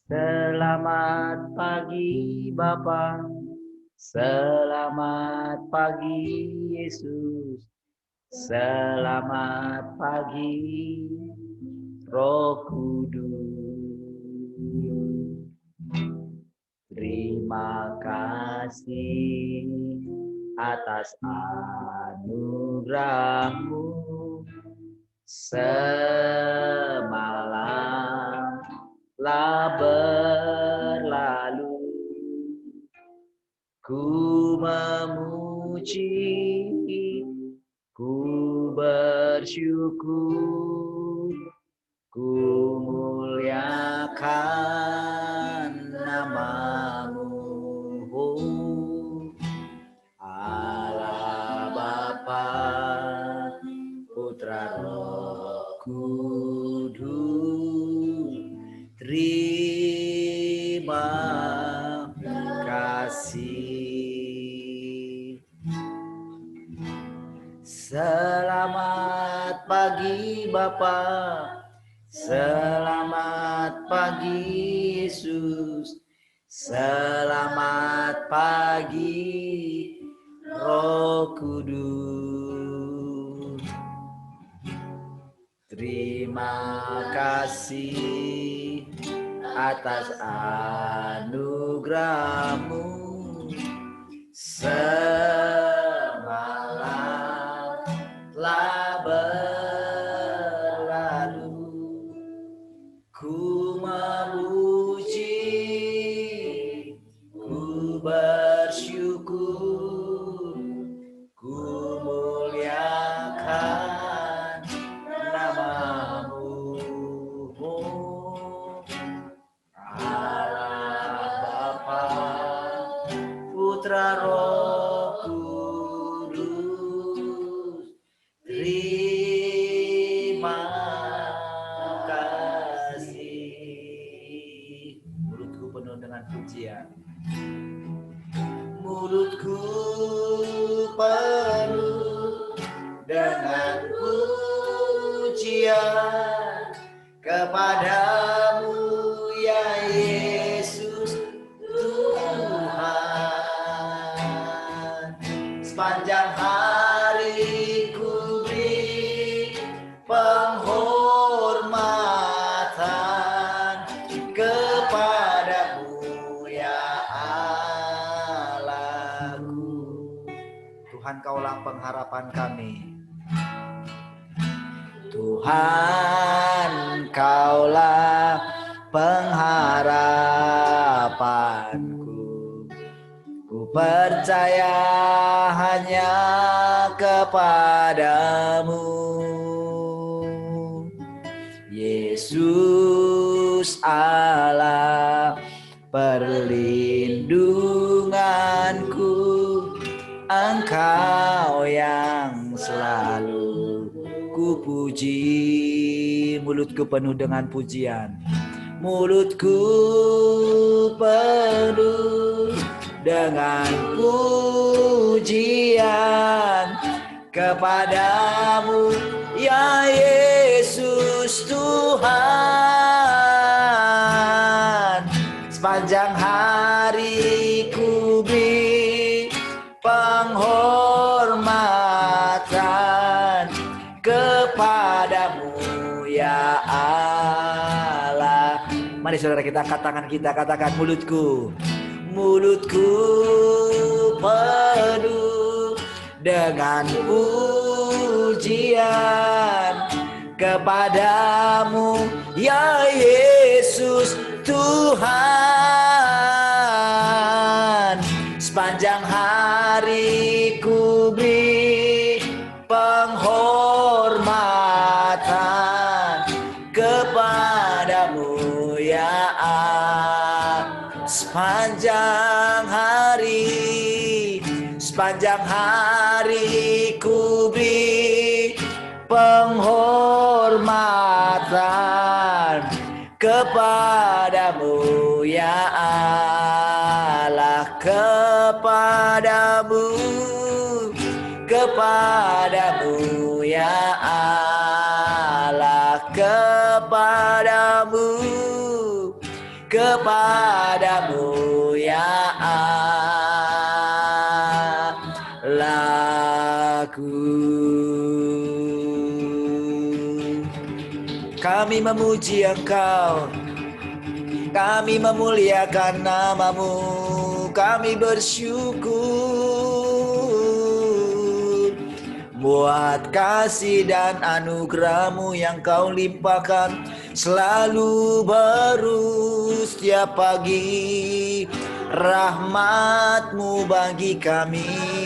Selamat pagi Bapa, selamat pagi Yesus, selamat pagi Roh Kudus. Terima kasih atas anugerah-Mu semalam telah berlalu. Ku memuji, ku bersyukur, ku muliakan nama-Mu, Allah Bapa, Putra Roh Kudus. Terima kasih. Selamat pagi Bapa, selamat pagi Yesus, selamat pagi Roh Kudus. Terima kasih atas anugerah-Mu semalam telah berlalu. Ku memuji, ku bersyukur, ku muliakan nama-Mu, Allah Bapa, Putra Roh Kudus. Terima kasih. Mulutku penuh dengan pujian. Mulutku penuh dengan pujian kepadamu ya Yesus Tuhan. Sepanjang hari ku beri penghormatan kepadamu ya Allahku. Tuhan, Kaulah pengharapan kami. Tuhan, Kaulah pengharapanku. Ku percaya hanya kepadamu, Yesus Allah perlindunganku. Engkau yang selalu ku puji. Mulutku penuh dengan pujian. Mulutku penuh dengan pujian kepadamu ya Yesus Tuhan. Sepanjang hari ku beri penghormatan kepadamu ya Allah. Mari saudara, kita angkat tangan kita, katakan mulutku penuh dengan pujian kepadamu ya Yesus Tuhan. Sepanjang hari ku beri penghormatan kepadamu ya Allah. Sepanjang hari ku beri penghormatan kepadamu ya Allah, kepadamu ya Allah, kepadamu kepadamu ya Allahku. Kami memuji Engkau, kami memuliakan namamu, kami bersyukur buat kasih dan anugerah-Mu yang Kau limpahkan selalu baru setiap pagi, rahmat-Mu bagi kami.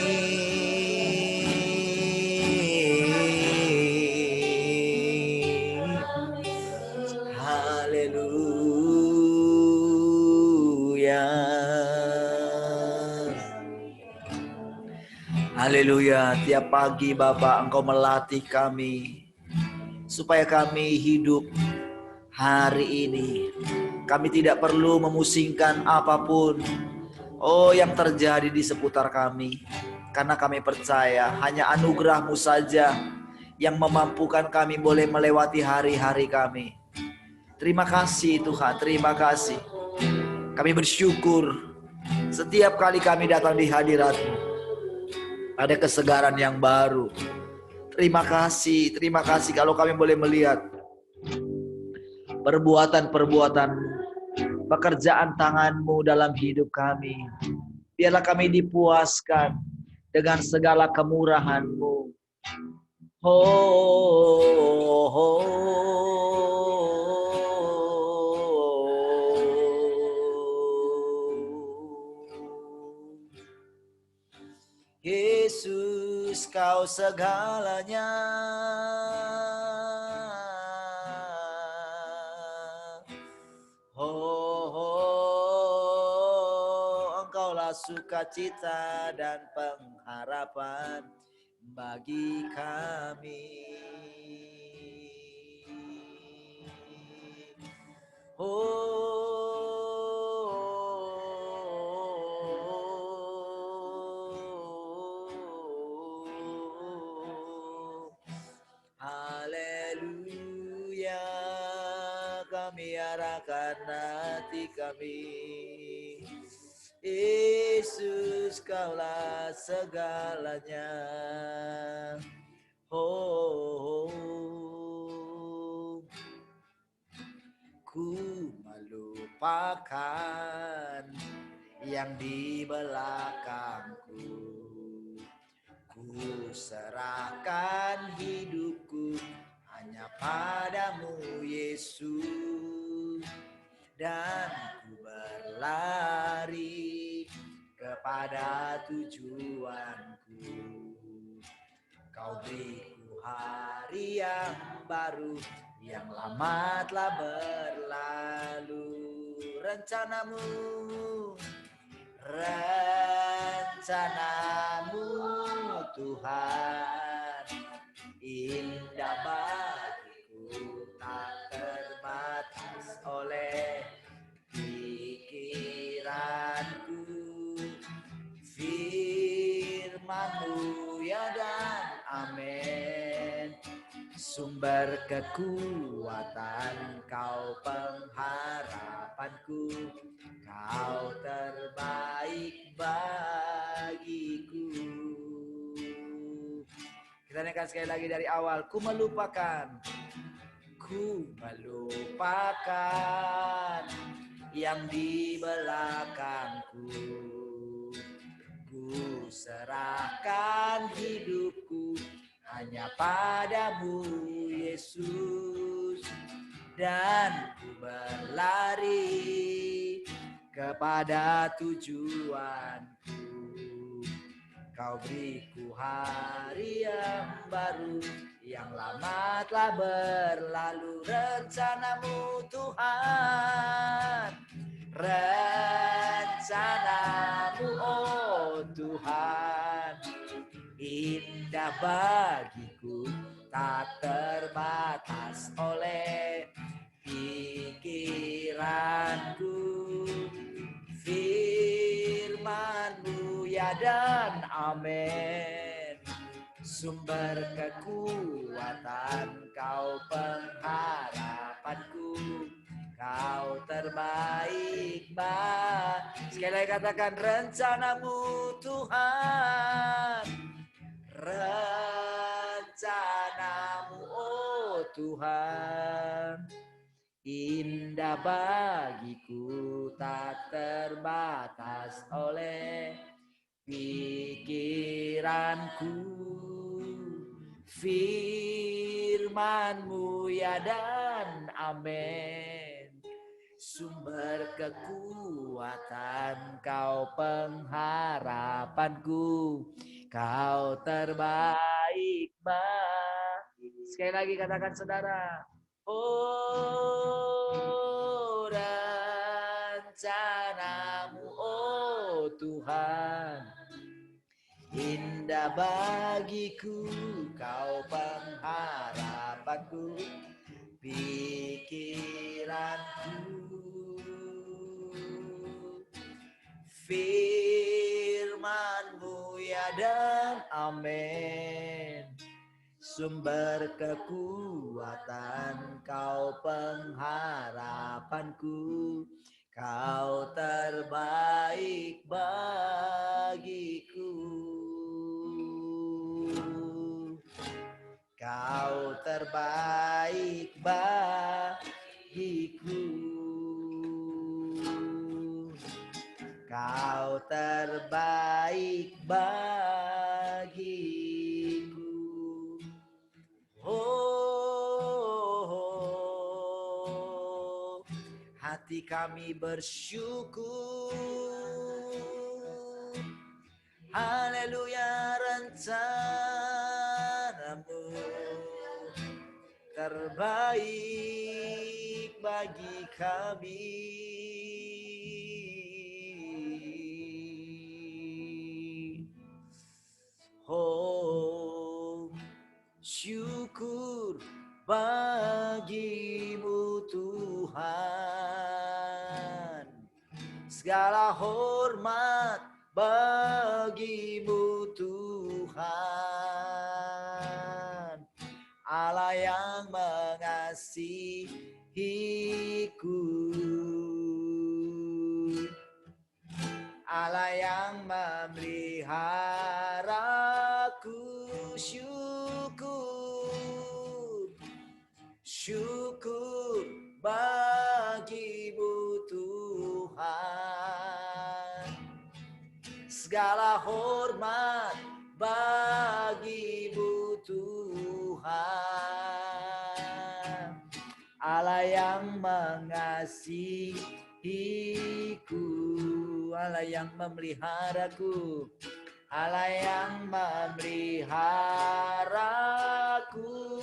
Haleluya, tiap pagi Bapa Engkau melatih kami supaya kami hidup hari ini. Kami tidak perlu memusingkan apapun yang terjadi di seputar kami, karena kami percaya hanya anugerah-Mu saja yang memampukan kami boleh melewati hari-hari kami. Terima kasih Tuhan, terima kasih. Kami bersyukur setiap kali kami datang di hadirat-Mu ada kesegaran yang baru. Terima kasih kalau kami boleh melihat perbuatan-perbuatan pekerjaan tangan-Mu dalam hidup kami. Biarlah kami dipuaskan dengan segala kemurahan-Mu. Yesus, Kau segalanya. Engkaulah sukacita dan pengharapan bagi kami. Haleluya, kami arahkan hati kami. Yesus, Kaulah segalanya. Ku melupakan yang di belakangku. Ku serahkan hidupku hanya padamu Yesus, dan ku berlari kepada tujuanku. Kau beriku hari yang baru, yang lama telah berlalu. Rencanamu Tuhan indah bagiku, tak terbatas oleh pikiranku. Firman-Mu ya dan amin, sumber kekuatan, Kau pengharapanku, Kau terbaik bagiku. Kita naikkan sekali lagi dari awal. Ku melupakan yang di belakangku. Ku serahkan hidupku hanya padamu Yesus, dan ku berlari kepada tujuanku. Kau beriku hari yang baru, yang lama telah berlalu. Rencana-Mu Tuhan, rencana-Mu oh Tuhan, indah bagiku, tak terbatas oleh pikiranku. Firman-Mu ya dan amin, sumber kekuatan, Kau pengharapanku, Kau terbaik Sekali lagi katakan rencanamu Tuhan. Rencanamu oh Tuhan, indah bagiku, tak terbatas oleh pikiranku. Firman-Mu ya dan amin. Sumber kekuatan, Kau pengharapanku, Kau terbaik bagi. Sekali lagi katakan saudara. Oh rencanamu oh Tuhan, indah bagiku, Kau pengharapanku, pikiranku. Firman-Mu ya dan amin. Sumber kekuatan, Kau pengharapanku, Kau terbaik bagiku. Kau terbaik bagiku. Kau terbaik bagiku. Oh, hati kami bersyukur. Haleluya, rencanamu terbaik bagi kami. Oh, syukur bagimu Tuhan, segala hormat bagimu Tuhan, Allah yang mengasihiku, Allah yang memeliharaku. Syukur, syukur bagimu Tuhan, segala hormat bagimu Tuhan, Allah yang mengasihiku, Allah yang memeliharaku, Allah yang memeliharaku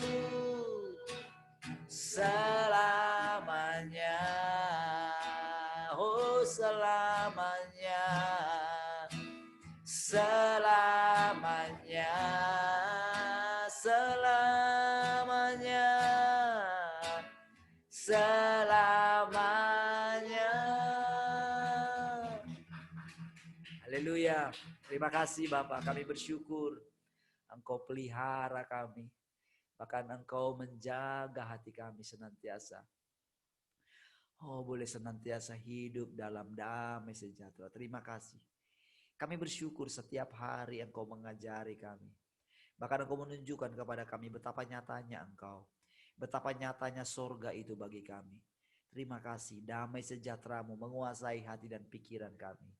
selamanya. Oh selamanya, selamanya, selamanya, selamanya. Haleluya. Terima kasih Bapak, kami bersyukur Engkau pelihara kami. Bahkan Engkau menjaga hati kami senantiasa. Oh, boleh senantiasa hidup dalam damai sejahtera. Terima kasih. Kami bersyukur setiap hari Engkau mengajari kami. Bahkan Engkau menunjukkan kepada kami betapa nyatanya Engkau. Betapa nyatanya sorga itu bagi kami. Terima kasih, damai sejahtera-Mu menguasai hati dan pikiran kami.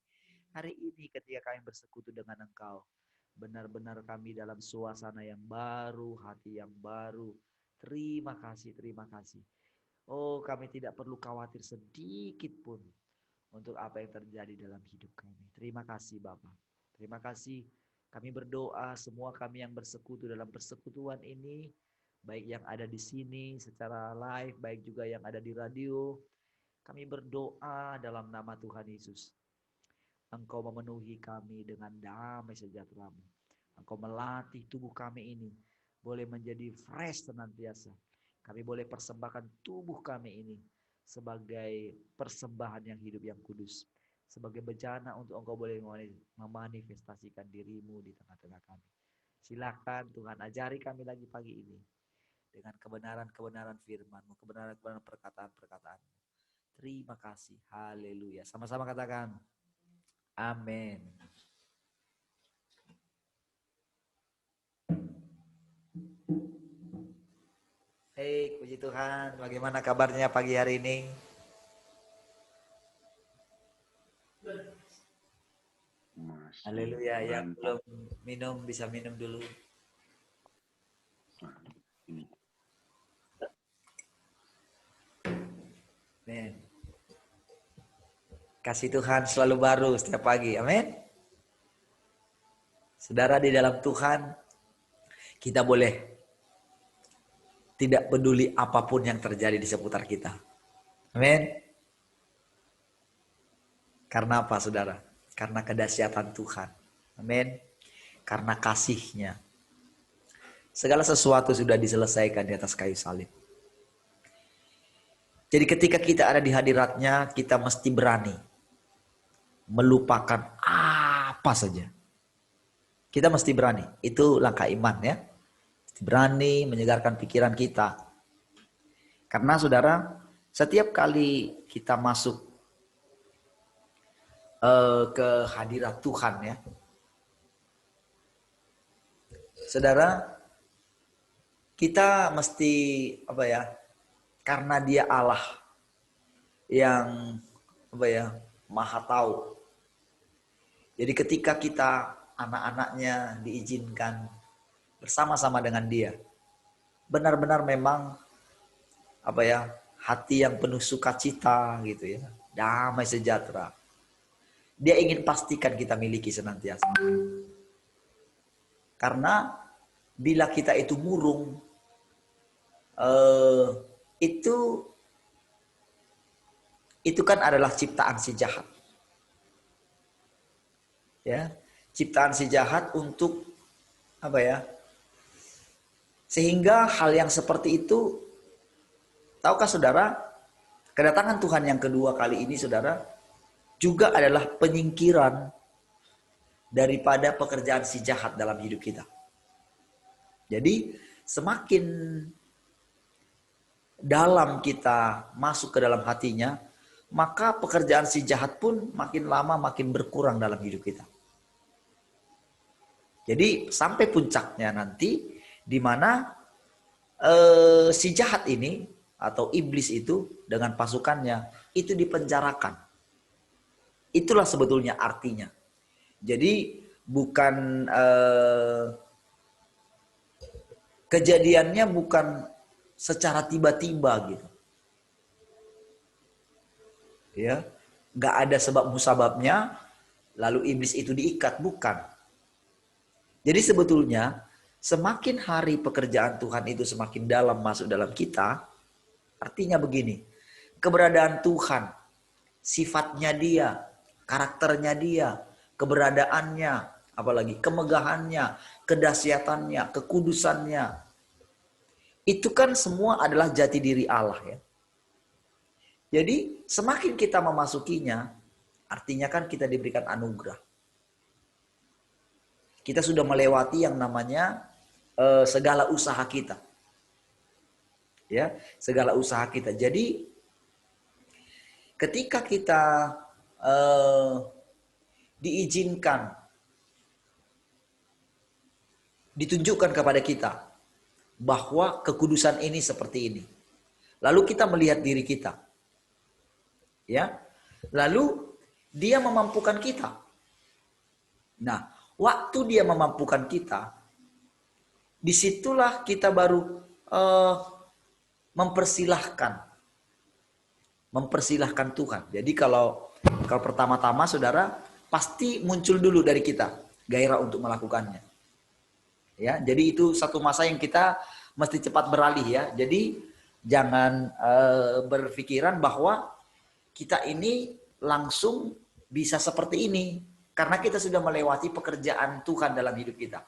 Hari ini ketika kami bersekutu dengan Engkau, benar-benar kami dalam suasana yang baru, hati yang baru. Terima kasih, terima kasih. Oh, kami tidak perlu khawatir sedikit pun untuk apa yang terjadi dalam hidup kami. Terima kasih Bapak. Terima kasih. Kami berdoa semua kami yang bersekutu dalam persekutuan ini, baik yang ada di sini secara live, baik juga yang ada di radio. Kami berdoa dalam nama Tuhan Yesus. Engkau memenuhi kami dengan damai sejahtera-Mu. Engkau melatih tubuh kami ini boleh menjadi fresh senantiasa. Kami boleh persembahkan tubuh kami ini sebagai persembahan yang hidup yang kudus. Sebagai bejana untuk Engkau boleh memanifestasikan diri-Mu di tengah-tengah kami. Silakan Tuhan ajari kami lagi pagi ini dengan kebenaran-kebenaran firman-Mu, kebenaran-kebenaran perkataan-perkataan-Mu. Terima kasih. Haleluya. Sama-sama katakan. Amin. Hei, puji Tuhan. Bagaimana kabarnya pagi hari ini? Haleluya. Yang belum minum bisa minum dulu. Amin. Kasih Tuhan selalu baru setiap pagi. Amin. Saudara, di dalam Tuhan, kita boleh tidak peduli apapun yang terjadi di seputar kita. Amin. Karena apa, saudara? Karena kedahsyatan Tuhan. Amin. Karena kasih-Nya. Segala sesuatu sudah diselesaikan di atas kayu salib. Jadi ketika kita ada di hadirat-Nya, kita mesti berani melupakan apa saja. Kita mesti berani. Itu langkah iman ya. Berani menyegarkan pikiran kita. Karena saudara, setiap kali kita masuk ke hadirat Tuhan ya, saudara, kita mesti apa ya? Karena Dia Allah yang apa ya? Maha tahu. Jadi ketika kita anak-anaknya diizinkan bersama-sama dengan Dia, benar-benar memang apa ya, hati yang penuh sukacita gitu ya, damai sejahtera. Dia ingin pastikan kita miliki senantiasa. Karena bila kita itu murung, itu kan adalah ciptaan si jahat. Ya, ciptaan si jahat untuk apa ya? Sehingga hal yang seperti itu, tahukah saudara, kedatangan Tuhan yang kedua kali ini saudara, juga adalah penyingkiran daripada pekerjaan si jahat dalam hidup kita. Jadi semakin dalam kita masuk ke dalam hatinya, maka pekerjaan si jahat pun makin lama makin berkurang dalam hidup kita. Jadi sampai puncaknya nanti di mana si jahat ini atau iblis itu dengan pasukannya itu dipenjarakan. Itulah sebetulnya artinya. Jadi bukan kejadiannya bukan secara tiba-tiba gitu. Ya, nggak ada sebab musababnya lalu iblis itu diikat, bukan. Jadi sebetulnya semakin hari pekerjaan Tuhan itu semakin dalam masuk dalam kita, artinya begini, keberadaan Tuhan, sifatnya Dia, karakternya Dia, keberadaannya, apalagi kemegahannya, kedahsyatannya, kekudusannya, itu kan semua adalah jati diri Allah ya. Jadi semakin kita memasukinya, artinya kan kita diberikan anugerah. Kita sudah melewati yang namanya segala usaha kita. Ya, segala usaha kita. Jadi ketika kita diizinkan, ditunjukkan kepada kita bahwa kekudusan ini seperti ini. Lalu kita melihat diri kita. Ya. Lalu Dia memampukan kita. Nah, waktu Dia memampukan kita, disitulah kita baru mempersilahkan Tuhan. Jadi kalau pertama-tama saudara pasti muncul dulu dari kita gairah untuk melakukannya. Ya, jadi itu satu masa yang kita mesti cepat beralih ya. Jadi jangan berpikiran bahwa kita ini langsung bisa seperti ini. Karena kita sudah melewati pekerjaan Tuhan dalam hidup kita.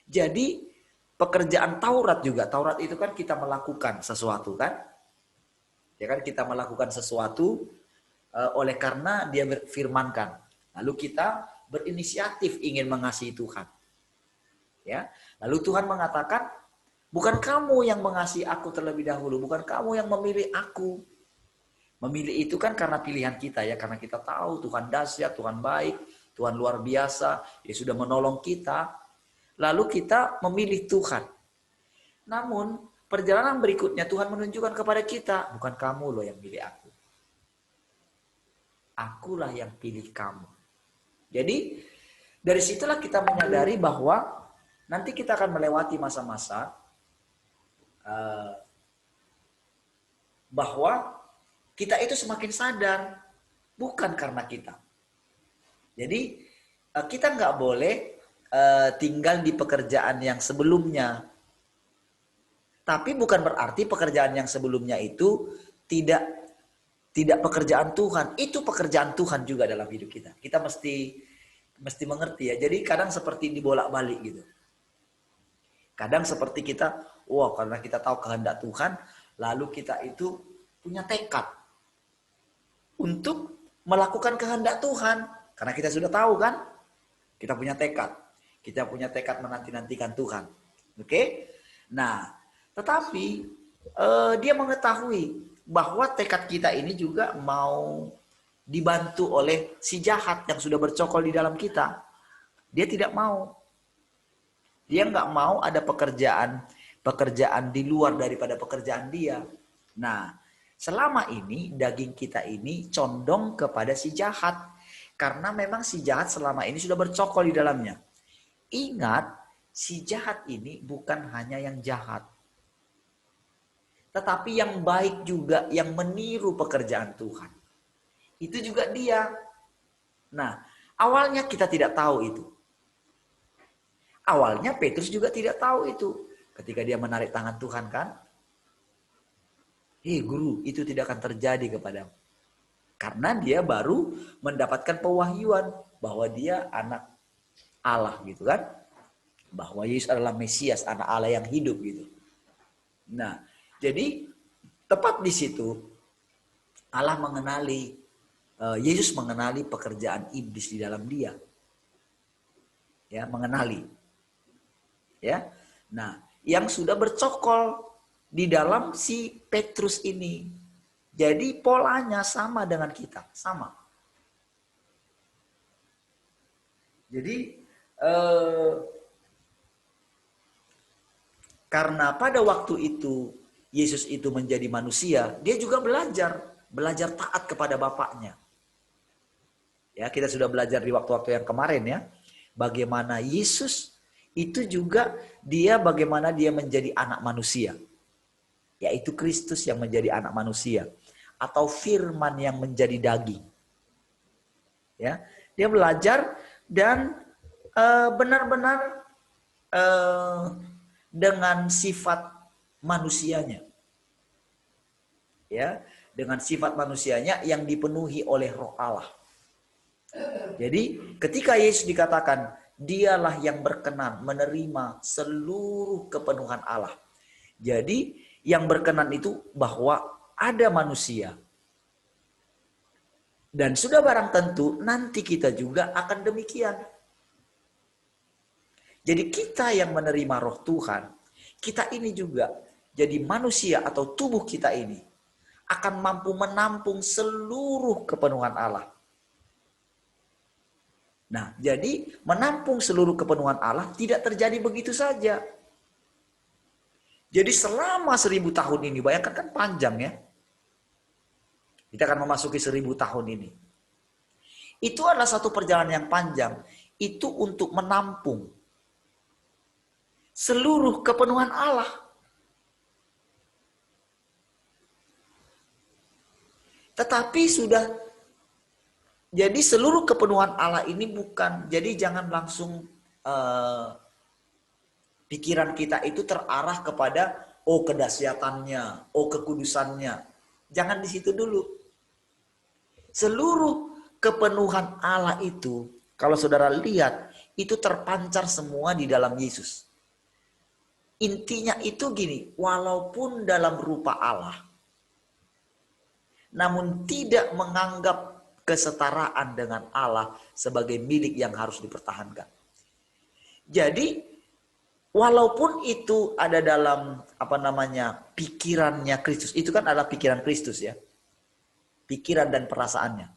Jadi pekerjaan Taurat juga. Taurat itu kan kita melakukan sesuatu kan. Ya kan, kita melakukan sesuatu oleh karena Dia berfirmankan. Lalu kita berinisiatif ingin mengasihi Tuhan. Ya. Lalu Tuhan mengatakan, bukan kamu yang mengasihi aku terlebih dahulu. Bukan kamu yang memilih aku. Memilih itu kan karena pilihan kita ya, karena kita tahu Tuhan dahsyat, Tuhan baik, Tuhan luar biasa, Dia sudah menolong kita. Lalu kita memilih Tuhan. Namun perjalanan berikutnya Tuhan menunjukkan kepada kita, bukan kamu loh yang pilih aku. Akulah yang pilih kamu. Jadi dari situlah kita menyadari bahwa nanti kita akan melewati masa-masa bahwa kita itu semakin sadar, bukan karena kita. Jadi kita nggak boleh tinggal di pekerjaan yang sebelumnya. Tapi bukan berarti pekerjaan yang sebelumnya itu tidak pekerjaan Tuhan. Itu pekerjaan Tuhan juga dalam hidup kita. Kita mesti mengerti ya. Jadi kadang seperti dibolak-balik gitu. Kadang seperti kita, karena kita tahu kehendak Tuhan, lalu kita itu punya tekad untuk melakukan kehendak Tuhan. Karena kita sudah tahu kan, kita punya tekad. Kita punya tekad menanti-nantikan Tuhan. Oke? Nah, tetapi dia mengetahui bahwa tekad kita ini juga mau dibantu oleh si jahat yang sudah bercokol di dalam kita. Dia tidak mau. Dia nggak mau ada pekerjaan di luar daripada pekerjaan dia. Nah, selama ini daging kita ini condong kepada si jahat. Karena memang si jahat selama ini sudah bercokol di dalamnya. Ingat, si jahat ini bukan hanya yang jahat. Tetapi yang baik juga, yang meniru pekerjaan Tuhan. Itu juga dia. Nah, awalnya kita tidak tahu itu. Awalnya Petrus juga tidak tahu itu. Ketika dia menarik tangan Tuhan kan. Guru, itu tidak akan terjadi kepadamu. Karena dia baru mendapatkan pewahyuan bahwa dia anak Allah gitu kan. Bahwa Yesus adalah Mesias, anak Allah yang hidup gitu. Nah, jadi tepat di situ Allah mengenali, Yesus mengenali pekerjaan iblis di dalam dia. Ya, mengenali. Ya. Nah, yang sudah bercokol di dalam si Petrus ini. Jadi polanya sama dengan kita, sama. Jadi karena pada waktu itu Yesus itu menjadi manusia, dia juga belajar taat kepada Bapaknya. Ya, kita sudah belajar di waktu-waktu yang kemarin ya, bagaimana Yesus itu juga bagaimana dia menjadi anak manusia. Yaitu Kristus yang menjadi anak manusia. Atau firman yang menjadi daging. Ya, dia belajar dan benar-benar dengan sifat manusianya. Ya, dengan sifat manusianya yang dipenuhi oleh Roh Allah. Jadi, ketika Yesus dikatakan, dialah yang berkenan menerima seluruh kepenuhan Allah. Jadi, yang berkenan itu bahwa ada manusia. Dan sudah barang tentu nanti kita juga akan demikian. Jadi kita yang menerima Roh Tuhan, kita ini juga jadi manusia atau tubuh kita ini akan mampu menampung seluruh kepenuhan Allah. Nah, jadi menampung seluruh kepenuhan Allah tidak terjadi begitu saja. Jadi selama 1000 tahun ini, bayangkan kan panjang ya. Kita akan memasuki 1000 tahun ini. Itu adalah satu perjalanan yang panjang. Itu untuk menampung seluruh kepenuhan Allah. Tetapi sudah, jadi seluruh kepenuhan Allah ini bukan, jadi jangan langsung pikiran kita itu terarah kepada kedahsyatannya, kekudusannya. Jangan di situ dulu. Seluruh kepenuhan Allah itu, kalau saudara lihat, itu terpancar semua di dalam Yesus. Intinya itu gini, walaupun dalam rupa Allah, namun tidak menganggap kesetaraan dengan Allah sebagai milik yang harus dipertahankan. Jadi, walaupun itu ada dalam pikirannya Kristus, itu kan adalah pikiran Kristus ya. pikiran dan perasaannya.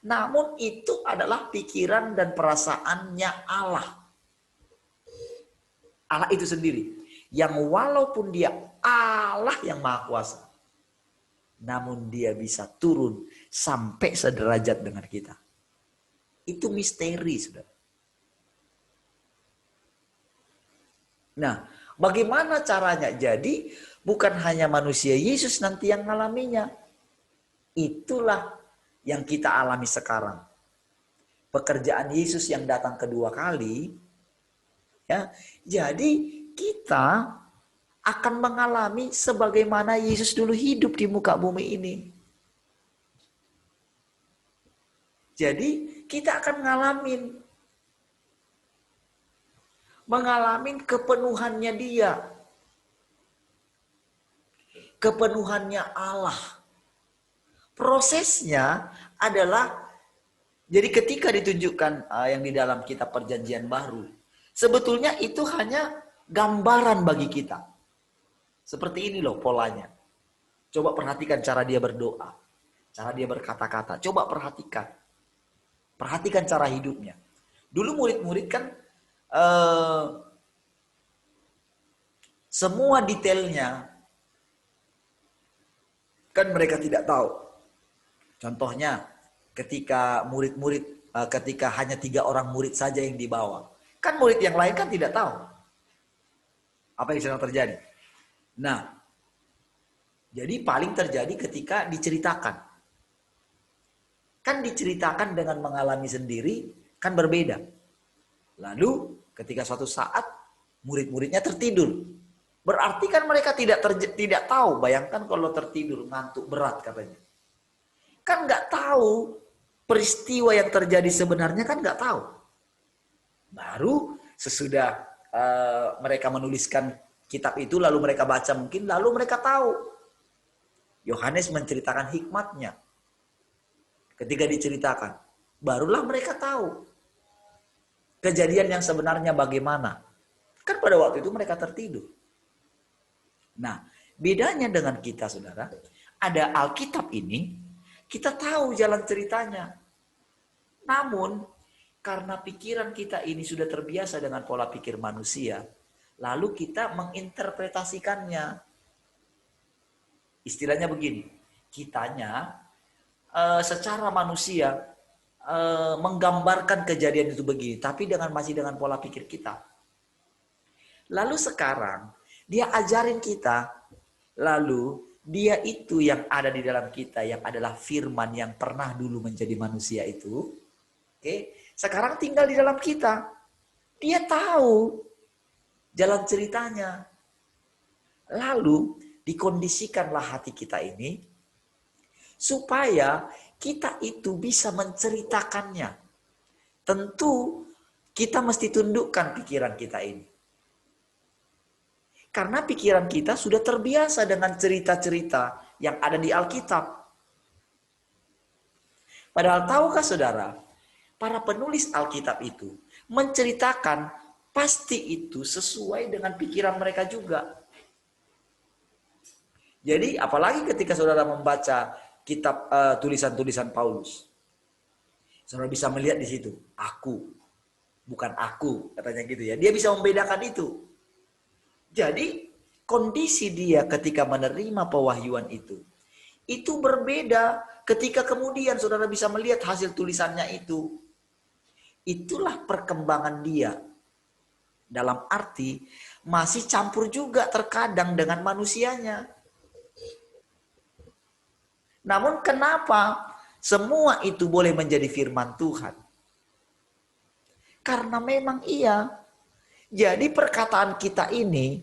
Namun itu adalah pikiran dan perasaannya Allah. Allah itu sendiri. Yang walaupun dia Allah yang maha kuasa, namun dia bisa turun sampai sederajat dengan kita. Itu misteri, saudara. Nah, bagaimana caranya? Jadi bukan hanya manusia Yesus nanti yang mengalaminya. Itulah yang kita alami sekarang. Pekerjaan Yesus yang datang kedua kali, ya. Jadi kita akan mengalami sebagaimana Yesus dulu hidup di muka bumi ini. Jadi kita akan mengalami kepenuhannya dia. Kepenuhannya Allah. Prosesnya adalah, jadi ketika ditunjukkan yang di dalam kitab Perjanjian Baru, sebetulnya itu hanya gambaran bagi kita. Seperti ini loh polanya. Coba perhatikan cara dia berdoa. Cara dia berkata-kata. Coba perhatikan. Perhatikan cara hidupnya. Dulu murid-murid kan semua detailnya kan mereka tidak tahu. Contohnya ketika murid-murid, ketika hanya 3 orang murid saja yang dibawa. Kan murid yang lain kan tidak tahu apa yang sedang terjadi. Nah, jadi paling terjadi ketika diceritakan. Kan diceritakan dengan mengalami sendiri, kan berbeda. Lalu ketika suatu saat murid-muridnya tertidur. Berarti kan mereka tidak tahu. Bayangkan kalau tertidur, ngantuk berat katanya. Kan nggak tahu peristiwa yang terjadi sebenarnya, kan nggak tahu. Baru sesudah mereka menuliskan kitab itu, lalu mereka baca mungkin, lalu mereka tahu. Yohanes menceritakan hikmatnya. Ketika diceritakan, barulah mereka tahu kejadian yang sebenarnya bagaimana. Kan pada waktu itu mereka tertidur. Nah, bedanya dengan kita, saudara, ada Alkitab ini, kita tahu jalan ceritanya. Namun, karena pikiran kita ini sudah terbiasa dengan pola pikir manusia, lalu kita menginterpretasikannya. Istilahnya begini, kitanya secara manusia menggambarkan kejadian itu begini, tapi masih dengan pola pikir kita. Lalu sekarang dia ajarin kita, lalu dia itu yang ada di dalam kita, yang adalah firman yang pernah dulu menjadi manusia itu, sekarang tinggal di dalam kita. Dia tahu jalan ceritanya. Lalu dikondisikanlah hati kita ini supaya kita itu bisa menceritakannya. Tentu kita mesti tundukkan pikiran kita ini. Karena pikiran kita sudah terbiasa dengan cerita-cerita yang ada di Alkitab. Padahal tahukah saudara, para penulis Alkitab itu menceritakan pasti itu sesuai dengan pikiran mereka juga. Jadi apalagi ketika saudara membaca kitab tulisan-tulisan Paulus, saudara bisa melihat di situ, aku, bukan aku, katanya gitu ya. Dia bisa membedakan itu. Jadi kondisi dia ketika menerima pewahyuan itu berbeda ketika kemudian saudara bisa melihat hasil tulisannya itu. Itulah perkembangan dia. Dalam arti masih campur juga terkadang dengan manusianya. Namun kenapa semua itu boleh menjadi firman Tuhan? Karena memang iya. Jadi perkataan kita ini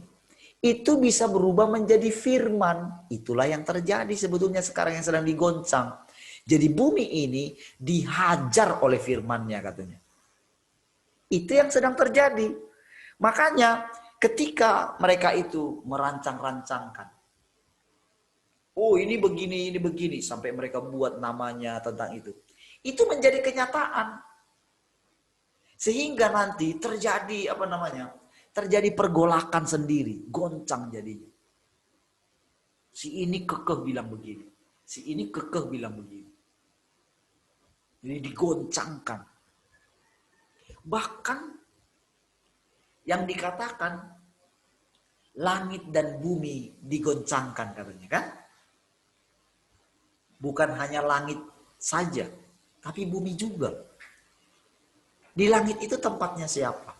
itu bisa berubah menjadi firman. Itulah yang terjadi sebetulnya sekarang yang sedang digoncang. Jadi bumi ini dihajar oleh firmannya katanya. Itu yang sedang terjadi. Makanya ketika mereka itu merancang-rancangkan. Oh ini begini. Sampai mereka buat namanya tentang itu. Itu menjadi kenyataan. Sehingga nanti terjadi terjadi pergolakan sendiri. Goncang jadinya. Si ini kekeh bilang begini. Si ini kekeh bilang begini. Jadi digoncangkan. Bahkan yang dikatakan langit dan bumi digoncangkan katanya kan. Bukan hanya langit saja, tapi bumi juga. Di langit itu tempatnya siapa?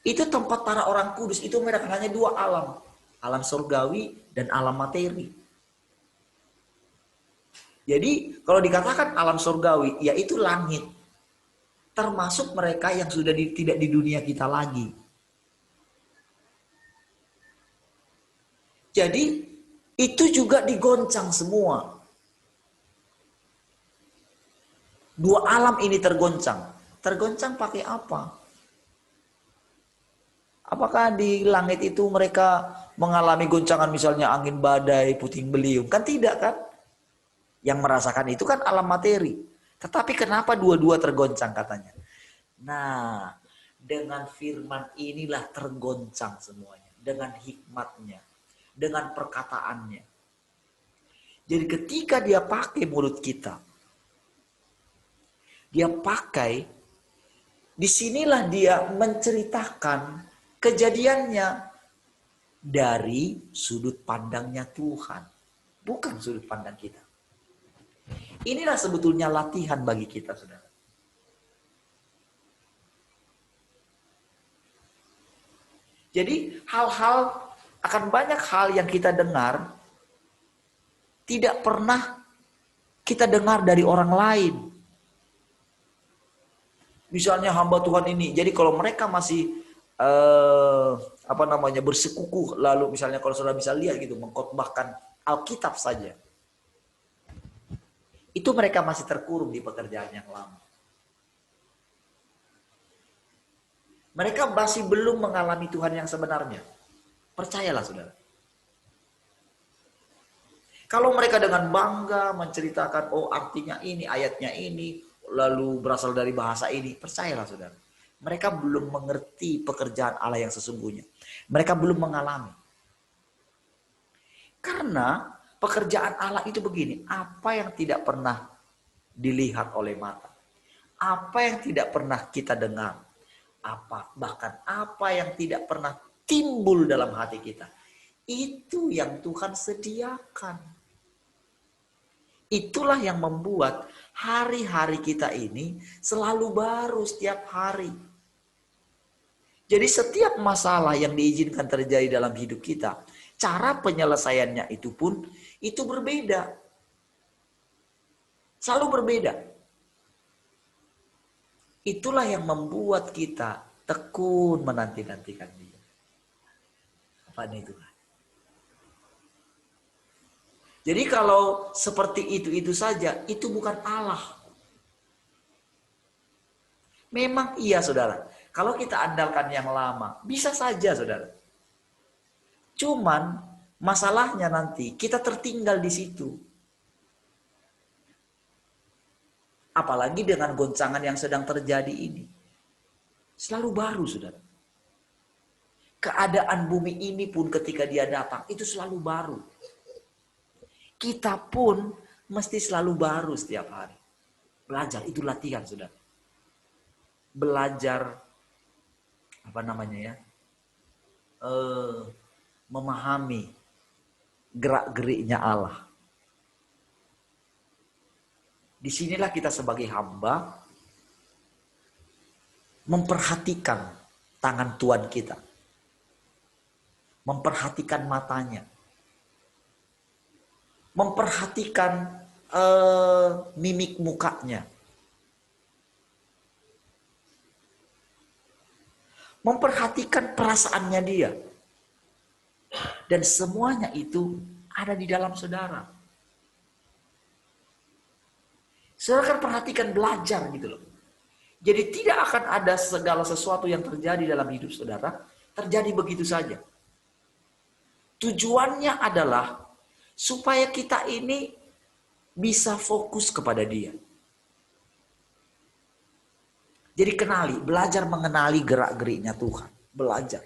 Itu tempat para orang kudus. Itu mereka hanya dua alam. Alam surgawi dan alam materi. Jadi kalau dikatakan alam surgawi, yaitu langit. Termasuk mereka yang sudah tidak di dunia kita lagi. Jadi itu juga digoncang semua. Dua alam ini tergoncang. Tergoncang pakai apa? Apakah di langit itu mereka mengalami goncangan misalnya angin badai, puting beliung? Kan tidak kan? Yang merasakan itu kan alam materi. Tetapi kenapa dua-dua tergoncang katanya? Nah, dengan firman inilah tergoncang semuanya. Dengan hikmatnya. Dengan perkataannya. Jadi ketika dia pakai mulut kita. Dia pakai. Disinilah dia menceritakan kejadiannya. Dari sudut pandangnya Tuhan. Bukan sudut pandang kita. Inilah sebetulnya latihan bagi kita, saudara. Jadi akan banyak hal yang kita dengar tidak pernah kita dengar dari orang lain. Misalnya hamba Tuhan ini. Jadi kalau mereka masih bersekukuh, lalu misalnya kalau saudara bisa lihat gitu mengkhotbahkan Alkitab saja. Itu mereka masih terkurung di pekerjaan yang lama. Mereka masih belum mengalami Tuhan yang sebenarnya. Percayalah saudara. Kalau mereka dengan bangga menceritakan, oh artinya ini, ayatnya ini, lalu berasal dari bahasa ini, percayalah saudara. Mereka belum mengerti pekerjaan Allah yang sesungguhnya. Mereka belum mengalami. Karena pekerjaan Allah itu begini, apa yang tidak pernah dilihat oleh mata, apa yang tidak pernah kita dengar, bahkan apa yang tidak pernah timbul dalam hati kita, itu yang Tuhan sediakan. Itulah yang membuat hari-hari kita ini selalu baru setiap hari. Jadi setiap masalah yang diizinkan terjadi dalam hidup kita, cara penyelesaiannya itu pun itu berbeda. Selalu berbeda. Itulah yang membuat kita tekun menanti-nantikan dia. Apa itu? Jadi kalau seperti itu saja, itu bukan Allah. Memang iya saudara. Kalau kita andalkan yang lama, bisa saja saudara. Cuman masalahnya nanti kita tertinggal di situ. Apalagi dengan goncangan yang sedang terjadi ini. Selalu baru saudara. Keadaan bumi ini pun ketika dia datang, itu selalu baru. Kita pun mesti selalu baru setiap hari. Belajar, itu latihan saudara. Belajar, memahami gerak-geriknya Allah. Disinilah kita sebagai hamba memperhatikan tangan Tuhan kita. Memperhatikan matanya. Memperhatikan mimik mukanya. Memperhatikan perasaannya dia. Dan semuanya itu ada di dalam saudara. Saudara kan perhatikan, belajar gitu loh. Jadi tidak akan ada segala sesuatu yang terjadi dalam hidup saudara, terjadi begitu saja. Tujuannya adalah supaya kita ini bisa fokus kepada dia. Jadi belajar mengenali gerak-geriknya Tuhan. Belajar.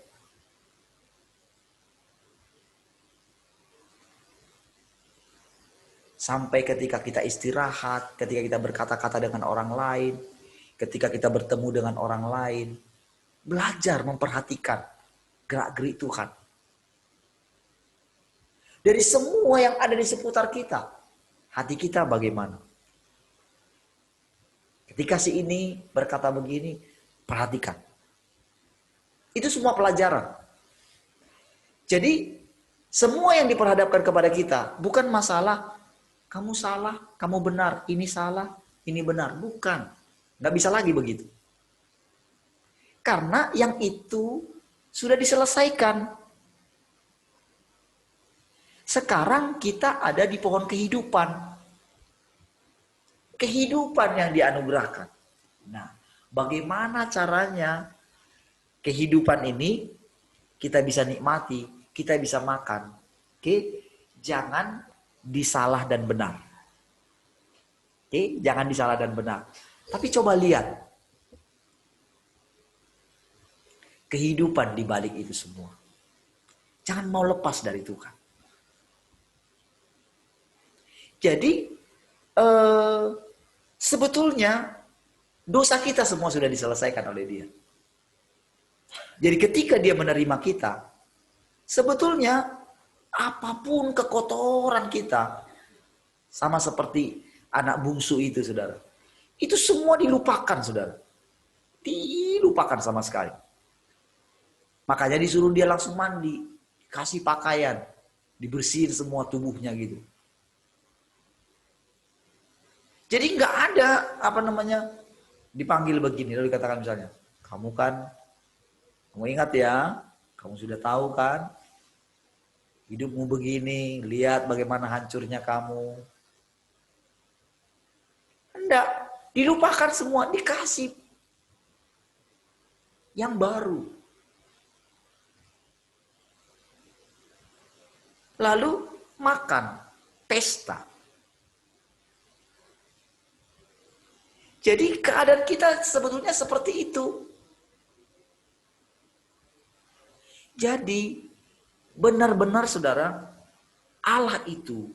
Sampai ketika kita istirahat, ketika kita berkata-kata dengan orang lain, ketika kita bertemu dengan orang lain, belajar memperhatikan gerak-gerik Tuhan. Dari semua yang ada di seputar kita, hati kita bagaimana? Ketika si ini berkata begini, perhatikan. Itu semua pelajaran. Jadi semua yang diperhadapkan kepada kita bukan masalah kamu salah, kamu benar, ini salah, ini benar. Bukan. Nggak bisa lagi begitu. Karena yang itu sudah diselesaikan. Sekarang kita ada di pohon kehidupan. Kehidupan yang dianugerahkan. Nah, bagaimana caranya kehidupan ini kita bisa nikmati, kita bisa makan. Oke, jangan disalah dan benar. Oke, jangan disalah dan benar. Tapi coba lihat kehidupan di balik itu semua. Jangan mau lepas dari Tuhan. Jadi sebetulnya dosa kita semua sudah diselesaikan oleh Dia. Jadi ketika Dia menerima kita, sebetulnya apapun kekotoran kita, sama seperti anak bungsu itu, saudara, itu semua dilupakan, saudara. Dilupakan sama sekali. Makanya disuruh dia langsung mandi, kasih pakaian, dibersihin semua tubuhnya gitu. Jadi nggak ada dipanggil begini, lalu dikatakan misalnya, kamu ingat ya, kamu sudah tahu kan, hidupmu begini, lihat bagaimana hancurnya kamu. Enggak, dilupakan semua, dikasih yang baru. Lalu makan, pesta. Jadi keadaan kita sebetulnya seperti itu. Jadi benar-benar saudara, Allah itu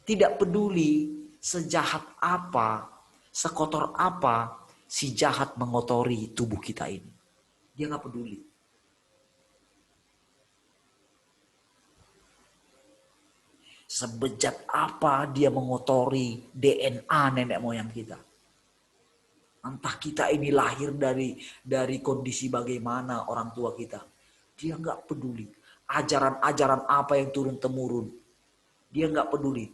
tidak peduli sejahat apa, sekotor apa si jahat mengotori tubuh kita ini. Dia nggak peduli. Sebejat apa dia mengotori DNA nenek moyang kita. Entah kita ini lahir dari kondisi bagaimana orang tua kita. Dia nggak peduli. Ajaran-ajaran apa yang turun-temurun. Dia nggak peduli.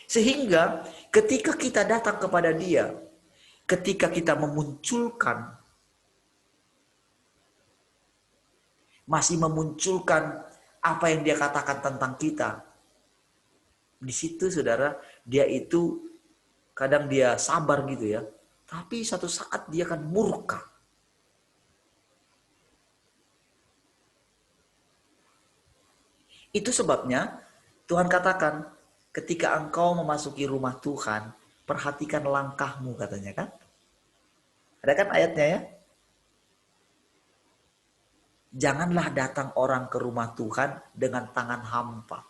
Sehingga ketika kita datang kepada Dia, ketika kita masih memunculkan apa yang Dia katakan tentang kita. Di situ saudara, Dia itu kadang Dia sabar gitu ya. Tapi satu saat Dia akan murka. Itu sebabnya Tuhan katakan, ketika engkau memasuki rumah Tuhan, perhatikan langkahmu katanya kan. Ada kan ayatnya ya? Janganlah datang orang ke rumah Tuhan dengan tangan hampa.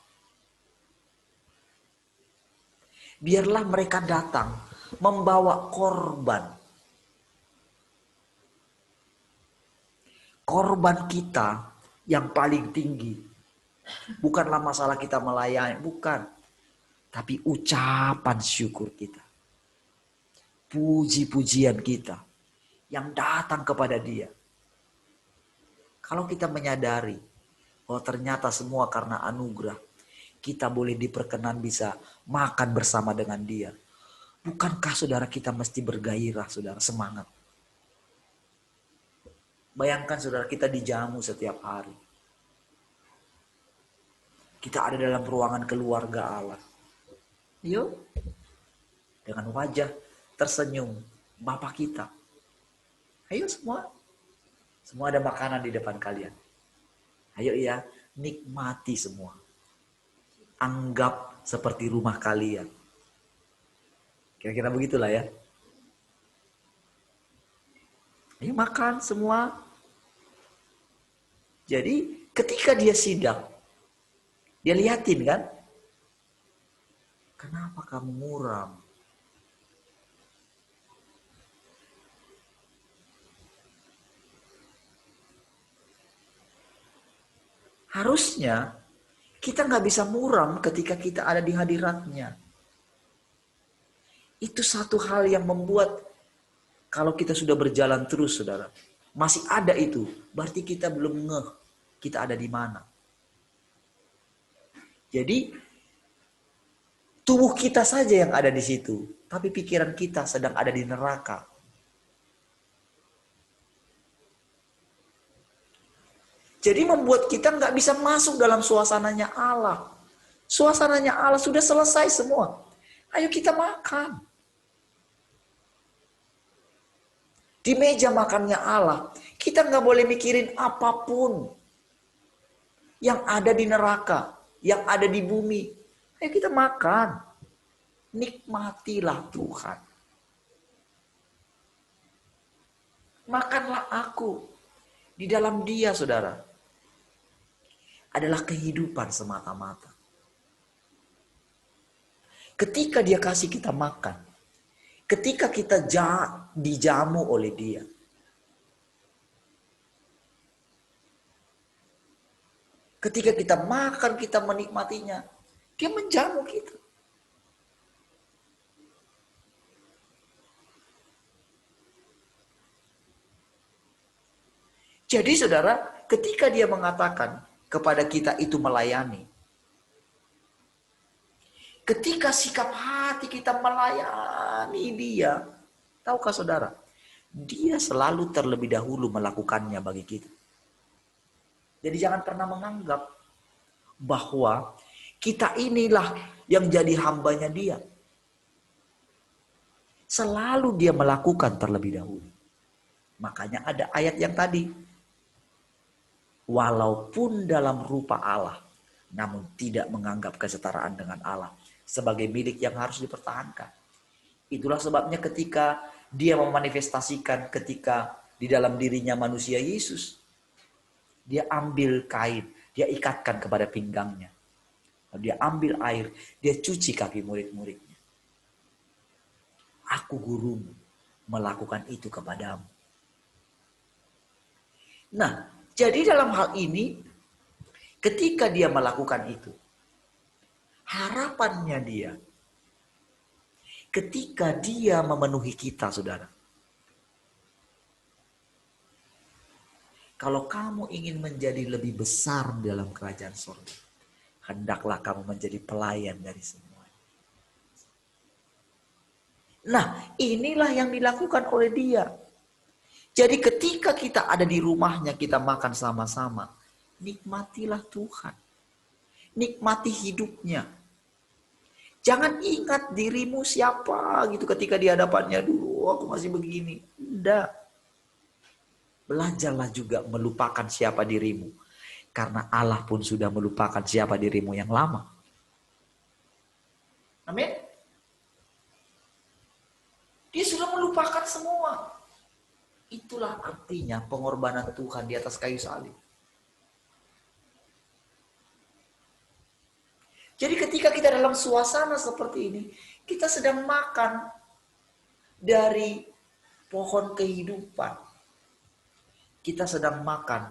Biarlah mereka datang membawa korban. Korban kita yang paling tinggi. Bukanlah masalah kita melayani, bukan. Tapi ucapan syukur kita. Puji-pujian kita yang datang kepada Dia. Kalau kita menyadari bahwa ternyata semua karena anugerah, kita boleh diperkenan bisa makan bersama dengan Dia. Bukankah saudara kita mesti bergairah, saudara, semangat? Bayangkan saudara kita dijamu setiap hari. Kita ada dalam ruangan keluarga Allah. Yuk, dengan wajah tersenyum Bapa kita. Ayo semua ada makanan di depan kalian. Ayo ya, nikmati semua. Anggap seperti rumah kalian. Kira-kira begitulah ya. Ayo makan semua. Jadi ketika dia sidang, dia liatin kan, kenapa kamu muram? Harusnya kita nggak bisa muram ketika kita ada di hadiratnya. Itu satu hal yang membuat kalau kita sudah berjalan terus, saudara, masih ada itu, berarti kita belum ngeh kita ada di mana. Jadi tubuh kita saja yang ada di situ, tapi pikiran kita sedang ada di neraka. Jadi membuat kita nggak bisa masuk dalam suasananya Allah. Suasananya Allah sudah selesai semua. Ayo kita makan. Di meja makannya Allah, kita nggak boleh mikirin apapun yang ada di neraka, yang ada di bumi. Ayo kita makan. Nikmatilah Tuhan. Makanlah aku. Di dalam Dia, saudara, adalah kehidupan semata-mata. Ketika Dia kasih kita makan, ketika kita dijamu oleh Dia, ketika kita makan, kita menikmatinya, Dia menjamu kita. Jadi saudara, ketika Dia mengatakan kepada kita itu melayani, ketika sikap hati kita melayani Dia, tahukah saudara, Dia selalu terlebih dahulu melakukannya bagi kita. Jadi jangan pernah menganggap bahwa kita inilah yang jadi hambanya Dia. Selalu Dia melakukan terlebih dahulu. Makanya ada ayat yang tadi, walaupun dalam rupa Allah, namun tidak menganggap kesetaraan dengan Allah sebagai milik yang harus dipertahankan. Itulah sebabnya ketika Dia memanifestasikan ketika di dalam dirinya manusia Yesus, Dia ambil kain, Dia ikatkan kepada pinggangnya. Lalu Dia ambil air, Dia cuci kaki murid-muridnya. Aku gurumu melakukan itu kepadamu. Nah, jadi dalam hal ini, ketika Dia melakukan itu, harapannya Dia, ketika Dia memenuhi kita, saudara. Kalau kamu ingin menjadi lebih besar dalam kerajaan surga, hendaklah kamu menjadi pelayan dari semua. Nah, inilah yang dilakukan oleh Dia. Jadi ketika kita ada di rumahnya, kita makan sama-sama, nikmatilah Tuhan. Nikmati hidupnya. Jangan ingat dirimu siapa gitu ketika di hadapannya, dulu aku masih begini. Tidak. Belajarlah juga melupakan siapa dirimu. Karena Allah pun sudah melupakan siapa dirimu yang lama. Amin. Dia sudah melupakan semua. Itulah artinya pengorbanan Tuhan di atas kayu salib. Jadi ketika kita dalam suasana seperti ini, kita sedang makan dari pohon kehidupan. Kita sedang makan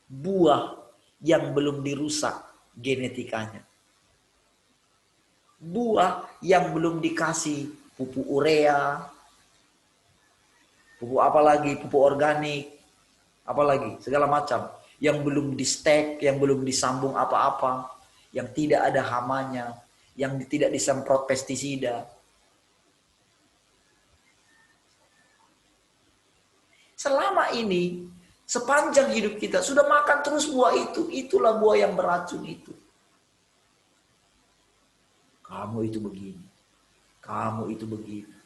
buah yang belum dirusak genetikanya. Buah yang belum dikasih pupuk urea, pupuk apa lagi, pupuk organik, apalagi segala macam. Yang belum di stek, yang belum disambung apa-apa, yang tidak ada hamanya, yang tidak disemprot pestisida. Selama ini, sepanjang hidup kita sudah makan terus buah itu. Itulah buah yang beracun itu. Kamu itu begini. Kamu itu begini.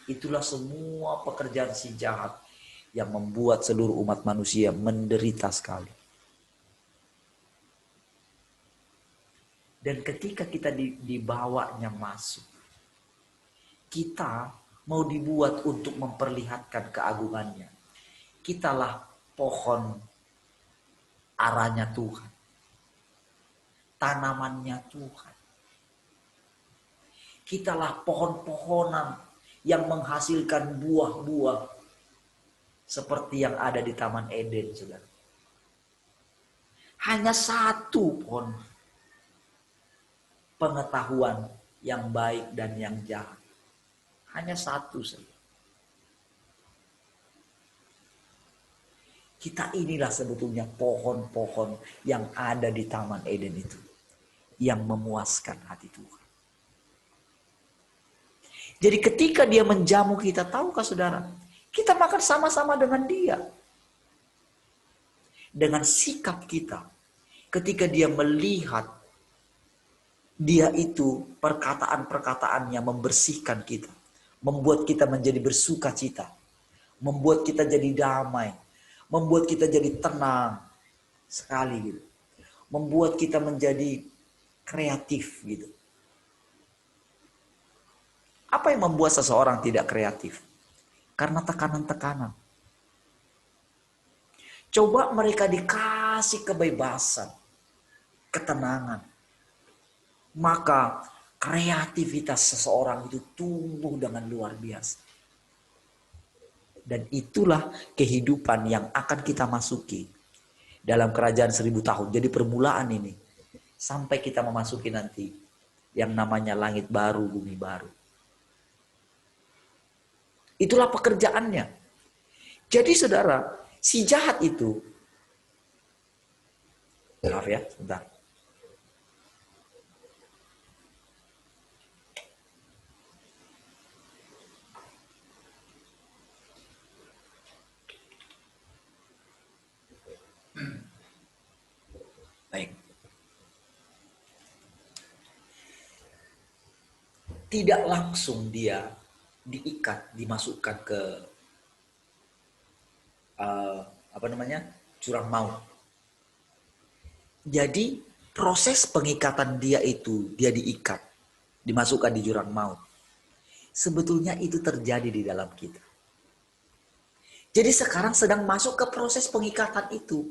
Itulah semua pekerjaan si jahat yang membuat seluruh umat manusia menderita sekali. Dan ketika kita dibawanya masuk, kita mau dibuat untuk memperlihatkan keagungannya. Kitalah pohon arahnya Tuhan, tanamannya Tuhan. Kitalah pohon-pohonan yang menghasilkan buah-buah seperti yang ada di Taman Eden, saudara. Hanya satu pohon pengetahuan yang baik dan yang jahat. Hanya satu saja. Kita inilah sebetulnya pohon-pohon yang ada di Taman Eden itu, yang memuaskan hati Tuhan. Jadi ketika dia menjamu kita, tahukah saudara, kita makan sama-sama dengan dia. Dengan sikap kita, ketika dia melihat, dia itu perkataan-perkataannya membersihkan kita, membuat kita menjadi bersuka cita, membuat kita jadi damai, membuat kita jadi tenang sekali gitu. Membuat kita menjadi kreatif gitu. Apa yang membuat seseorang tidak kreatif? Karena tekanan-tekanan. Coba mereka dikasih kebebasan, ketenangan. Maka kreativitas seseorang itu tumbuh dengan luar biasa. Dan itulah kehidupan yang akan kita masuki dalam kerajaan 1000 tahun. Jadi permulaan ini sampai kita memasuki nanti yang namanya langit baru, bumi baru. Itulah pekerjaannya. Jadi saudara, si jahat itu, maaf ya, sebentar. Baik. Tidak langsung dia diikat, dimasukkan ke jurang maut. Jadi proses pengikatan dia itu, dia diikat, dimasukkan di jurang maut. Sebetulnya itu terjadi di dalam kita. Jadi sekarang sedang masuk ke proses pengikatan itu.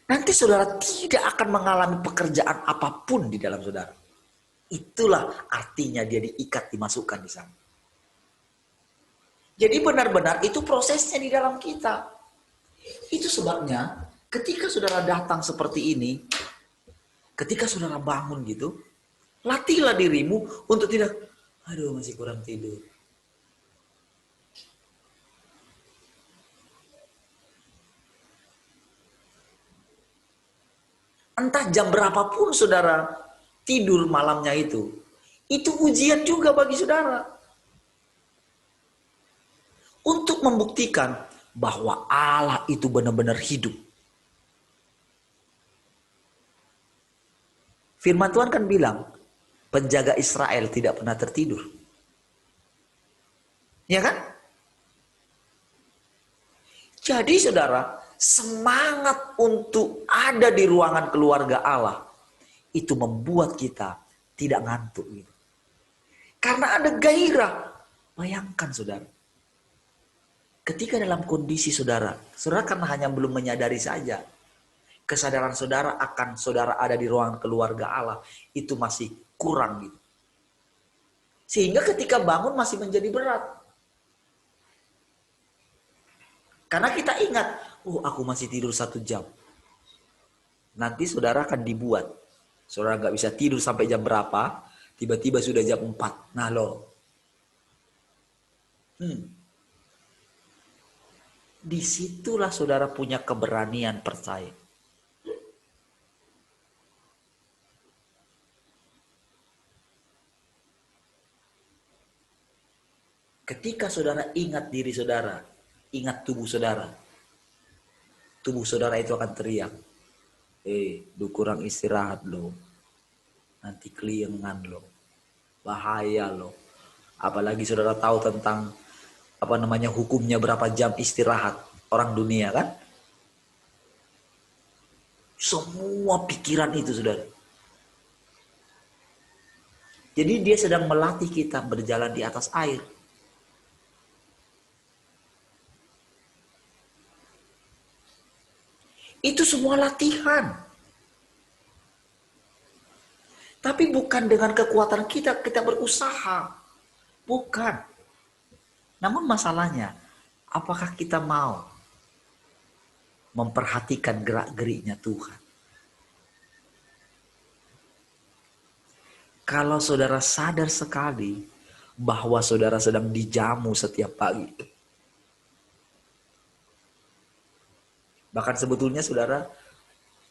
Nanti saudara tidak akan mengalami pekerjaan apapun di dalam saudara. Itulah artinya dia diikat, dimasukkan di sana. Jadi benar-benar itu prosesnya di dalam kita. Itu sebabnya ketika saudara datang seperti ini, ketika saudara bangun gitu, latihlah dirimu untuk tidak, aduh masih kurang tidur. Entah jam berapapun saudara tidur malamnya itu ujian juga bagi saudara. Untuk membuktikan bahwa Allah itu benar-benar hidup. Firman Tuhan kan bilang, penjaga Israel tidak pernah tertidur. Ya kan? Jadi saudara, semangat untuk ada di ruangan keluarga Allah itu membuat kita tidak ngantuk gitu. Karena ada gairah. Bayangkan saudara. Ketika dalam kondisi saudara karena hanya belum menyadari saja. Kesadaran saudara akan saudara ada di ruangan keluarga Allah itu masih kurang gitu. Sehingga ketika bangun masih menjadi berat. Karena kita ingat, aku masih tidur 1 jam. Nanti saudara akan dibuat. Saudara nggak bisa tidur sampai jam berapa, tiba-tiba sudah jam 4. Nah loh. Disitulah saudara punya keberanian percaya. Ketika saudara ingat diri saudara, ingat tubuh saudara itu akan teriak, lu kurang istirahat lo, nanti keliengan lo, bahaya lo. Apalagi saudara tahu tentang hukumnya berapa jam istirahat orang dunia kan? Semua pikiran itu saudara. Jadi dia sedang melatih kita berjalan di atas air. Itu semua latihan. Tapi bukan dengan kekuatan kita berusaha. Bukan. Namun masalahnya, apakah kita mau memperhatikan gerak-geriknya Tuhan? Kalau saudara sadar sekali bahwa saudara sedang dijamu setiap pagi. Bahkan sebetulnya saudara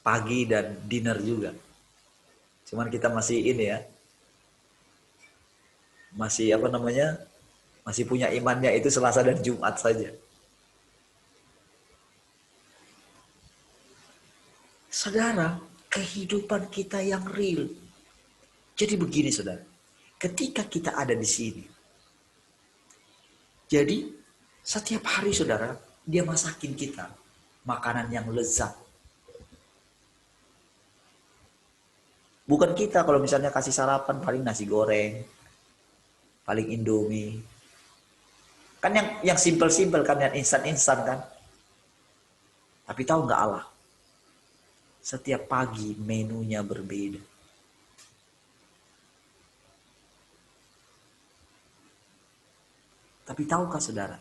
pagi dan dinner juga. Cuman kita masih ini ya. Masih masih punya imannya itu Selasa dan Jumat saja. Saudara, kehidupan kita yang real. Jadi begini saudara, ketika kita ada di sini, jadi setiap hari saudara, dia masakin kita makanan yang lezat. Bukan kita kalau misalnya kasih sarapan paling nasi goreng, paling Indomie. Kan yang simple-simple kan, yang instan-instan kan. Tapi tahu nggak Allah? Setiap pagi menunya berbeda. Tapi tahukah saudara?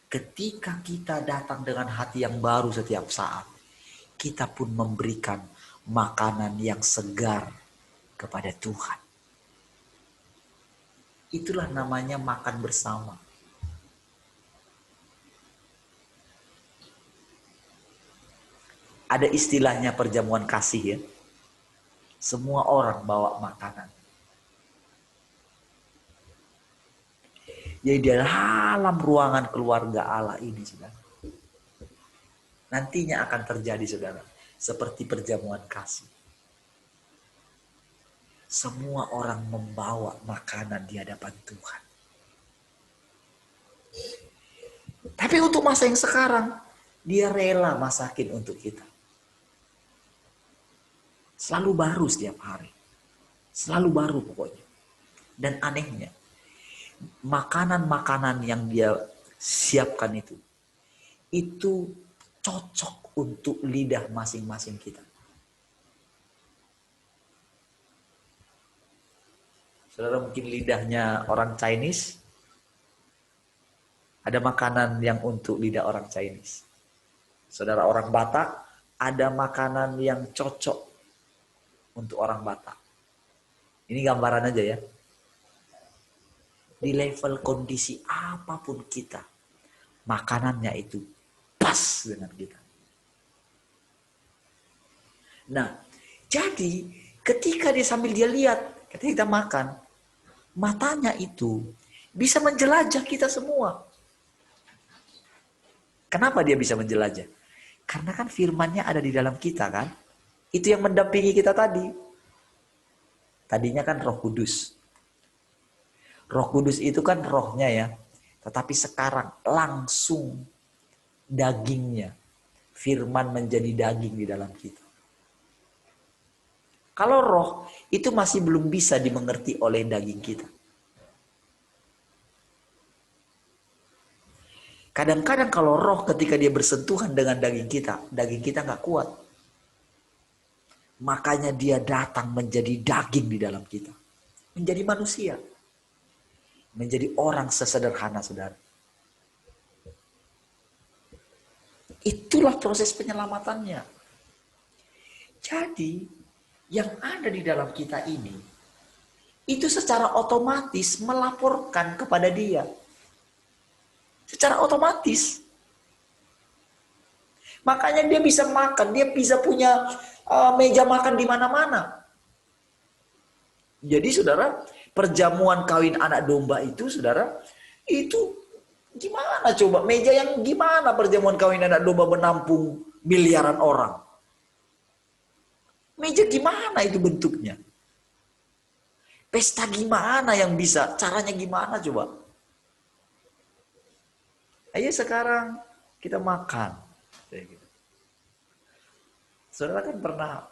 Ketika kita datang dengan hati yang baru setiap saat, kita pun memberikan makanan yang segar kepada Tuhan. Itulah namanya makan bersama. Ada istilahnya perjamuan kasih ya. Semua orang bawa makanan. Jadi di dalam ruangan keluarga Allah ini saudara, nantinya akan terjadi saudara, seperti perjamuan kasih. Semua orang membawa makanan di hadapan Tuhan. Tapi untuk masa yang sekarang, dia rela masakin untuk kita. Selalu baru setiap hari. Selalu baru pokoknya. Dan anehnya, makanan-makanan yang dia siapkan itu cocok untuk lidah masing-masing kita. Saudara mungkin lidahnya orang Chinese, ada makanan yang untuk lidah orang Chinese. Saudara orang Batak, ada makanan yang cocok untuk orang Batak. Ini gambaran aja ya. Di level kondisi apapun kita, makanannya itu pas dengan kita. Nah, jadi ketika dia sambil dia lihat, ketika kita makan, matanya itu bisa menjelajah kita semua. Kenapa dia bisa menjelajah? Karena kan firman-Nya ada di dalam kita kan. Itu yang mendampingi kita tadi. Tadinya kan Roh Kudus. Roh Kudus itu kan rohnya ya. Tetapi sekarang langsung dagingnya. Firman menjadi daging di dalam kita. Kalau roh itu masih belum bisa dimengerti oleh daging kita. Kadang-kadang kalau roh ketika dia bersentuhan dengan daging kita nggak kuat. Makanya dia datang menjadi daging di dalam kita. Menjadi manusia. Menjadi orang sesederhana saudara. Itulah proses penyelamatannya. Jadi yang ada di dalam kita ini, itu secara otomatis melaporkan kepada dia. Secara otomatis. Makanya dia bisa makan, dia bisa punya meja makan di mana-mana. Jadi saudara, perjamuan kawin anak domba itu saudara, itu gimana coba? Meja yang gimana perjamuan kawin anak domba menampung miliaran orang? Meja gimana itu bentuknya? Pesta gimana yang bisa? Caranya gimana coba? Ayo sekarang kita makan. Saudara kan pernah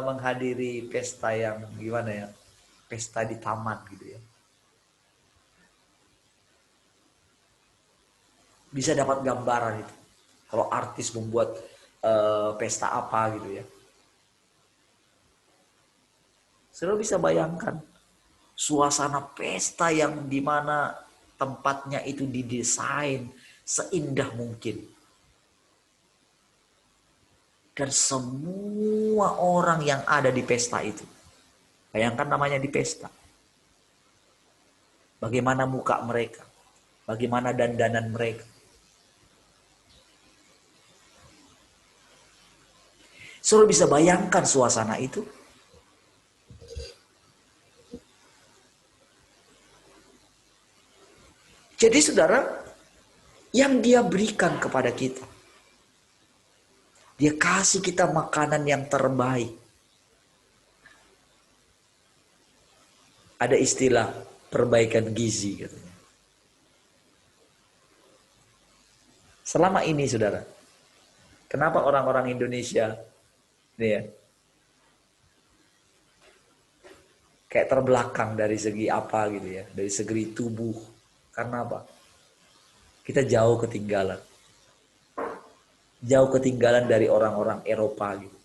menghadiri pesta yang gimana ya? Pesta di taman gitu ya. Bisa dapat gambaran itu. Kalau artis membuat pesta apa gitu ya. Saudara bisa bayangkan suasana pesta yang dimana tempatnya itu didesain seindah mungkin. Dan semua orang yang ada di pesta itu, bayangkan namanya di pesta. Bagaimana muka mereka, bagaimana dandanan mereka. Saudara bisa bayangkan suasana itu. Jadi saudara, yang dia berikan kepada kita, dia kasih kita makanan yang terbaik. Ada istilah perbaikan gizi katanya. Selama ini saudara, kenapa orang-orang Indonesia nih ya, kayak terbelakang dari segi apa gitu ya, dari segi tubuh. Karena apa? Kita jauh ketinggalan. Jauh ketinggalan dari orang-orang Eropa gitu.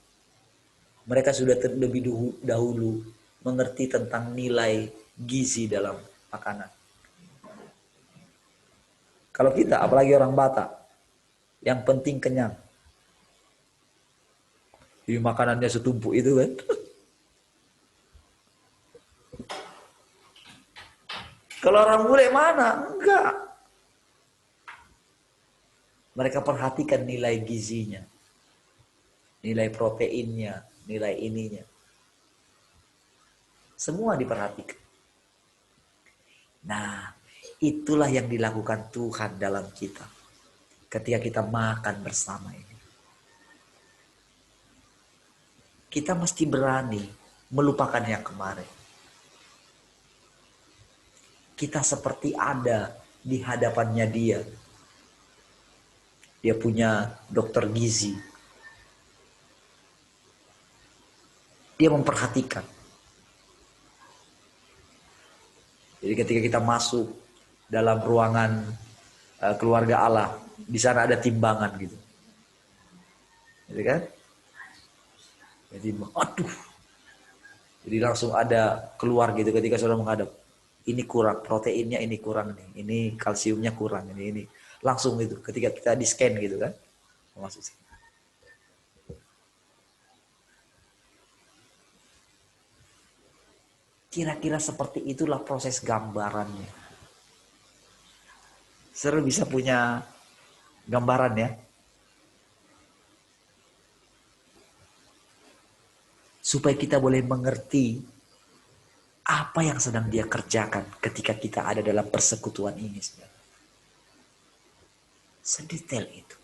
Mereka sudah terlebih dahulu mengerti tentang nilai gizi dalam makanan. Kalau kita, apalagi orang Batak, yang penting kenyang. Jadi makanannya setumpuk itu kan. Kalau orang bule mana? Enggak. Mereka perhatikan nilai gizinya. Nilai proteinnya, nilai ininya. Semua diperhatikan. Nah, itulah yang dilakukan Tuhan dalam kita. Ketika kita makan bersama ini. Kita mesti berani melupakan yang kemarin. Kita seperti ada di hadapannya dia. Dia punya dokter gizi. Dia memperhatikan. Jadi ketika kita masuk dalam ruangan keluarga Allah, di sana ada timbangan gitu. Gitu kan? Jadi aduh. Jadi langsung ada keluar gitu ketika saudara menghadap. Ini kurang, proteinnya ini kurang nih. Ini kalsiumnya kurang, ini. Langsung itu ketika kita di-scan gitu kan. Masuk sini. Kira-kira seperti itulah proses gambarannya. Saudara bisa punya gambaran ya. Supaya kita boleh mengerti apa yang sedang dia kerjakan ketika kita ada dalam persekutuan ini. Sedetail itu.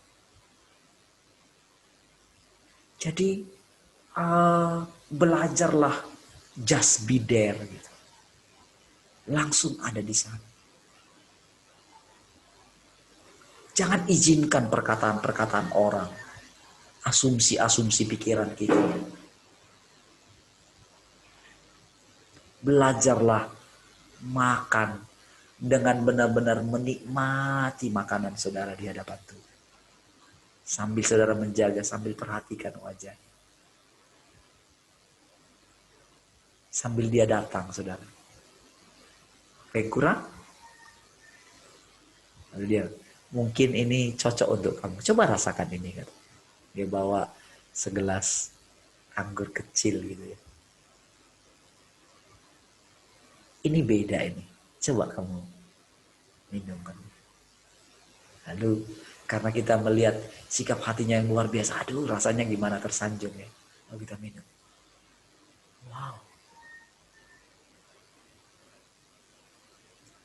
Jadi belajarlah just be there gitu. Langsung ada di sana. Jangan izinkan perkataan-perkataan orang. Asumsi-asumsi pikiran kita. Belajarlah makan dengan benar-benar menikmati makanan saudara di hadapan Tuhan. Sambil saudara menjaga, sambil perhatikan wajah. Sambil dia datang saudara. Kayak kurang? Lalu dia, mungkin ini cocok untuk kamu. Coba rasakan ini kan. Dia bawa segelas anggur kecil gitu ya. Ini beda ini. Coba kamu minum kan. Lalu karena kita melihat sikap hatinya yang luar biasa. Aduh rasanya gimana tersanjung ya. Lalu kita minum. Wow.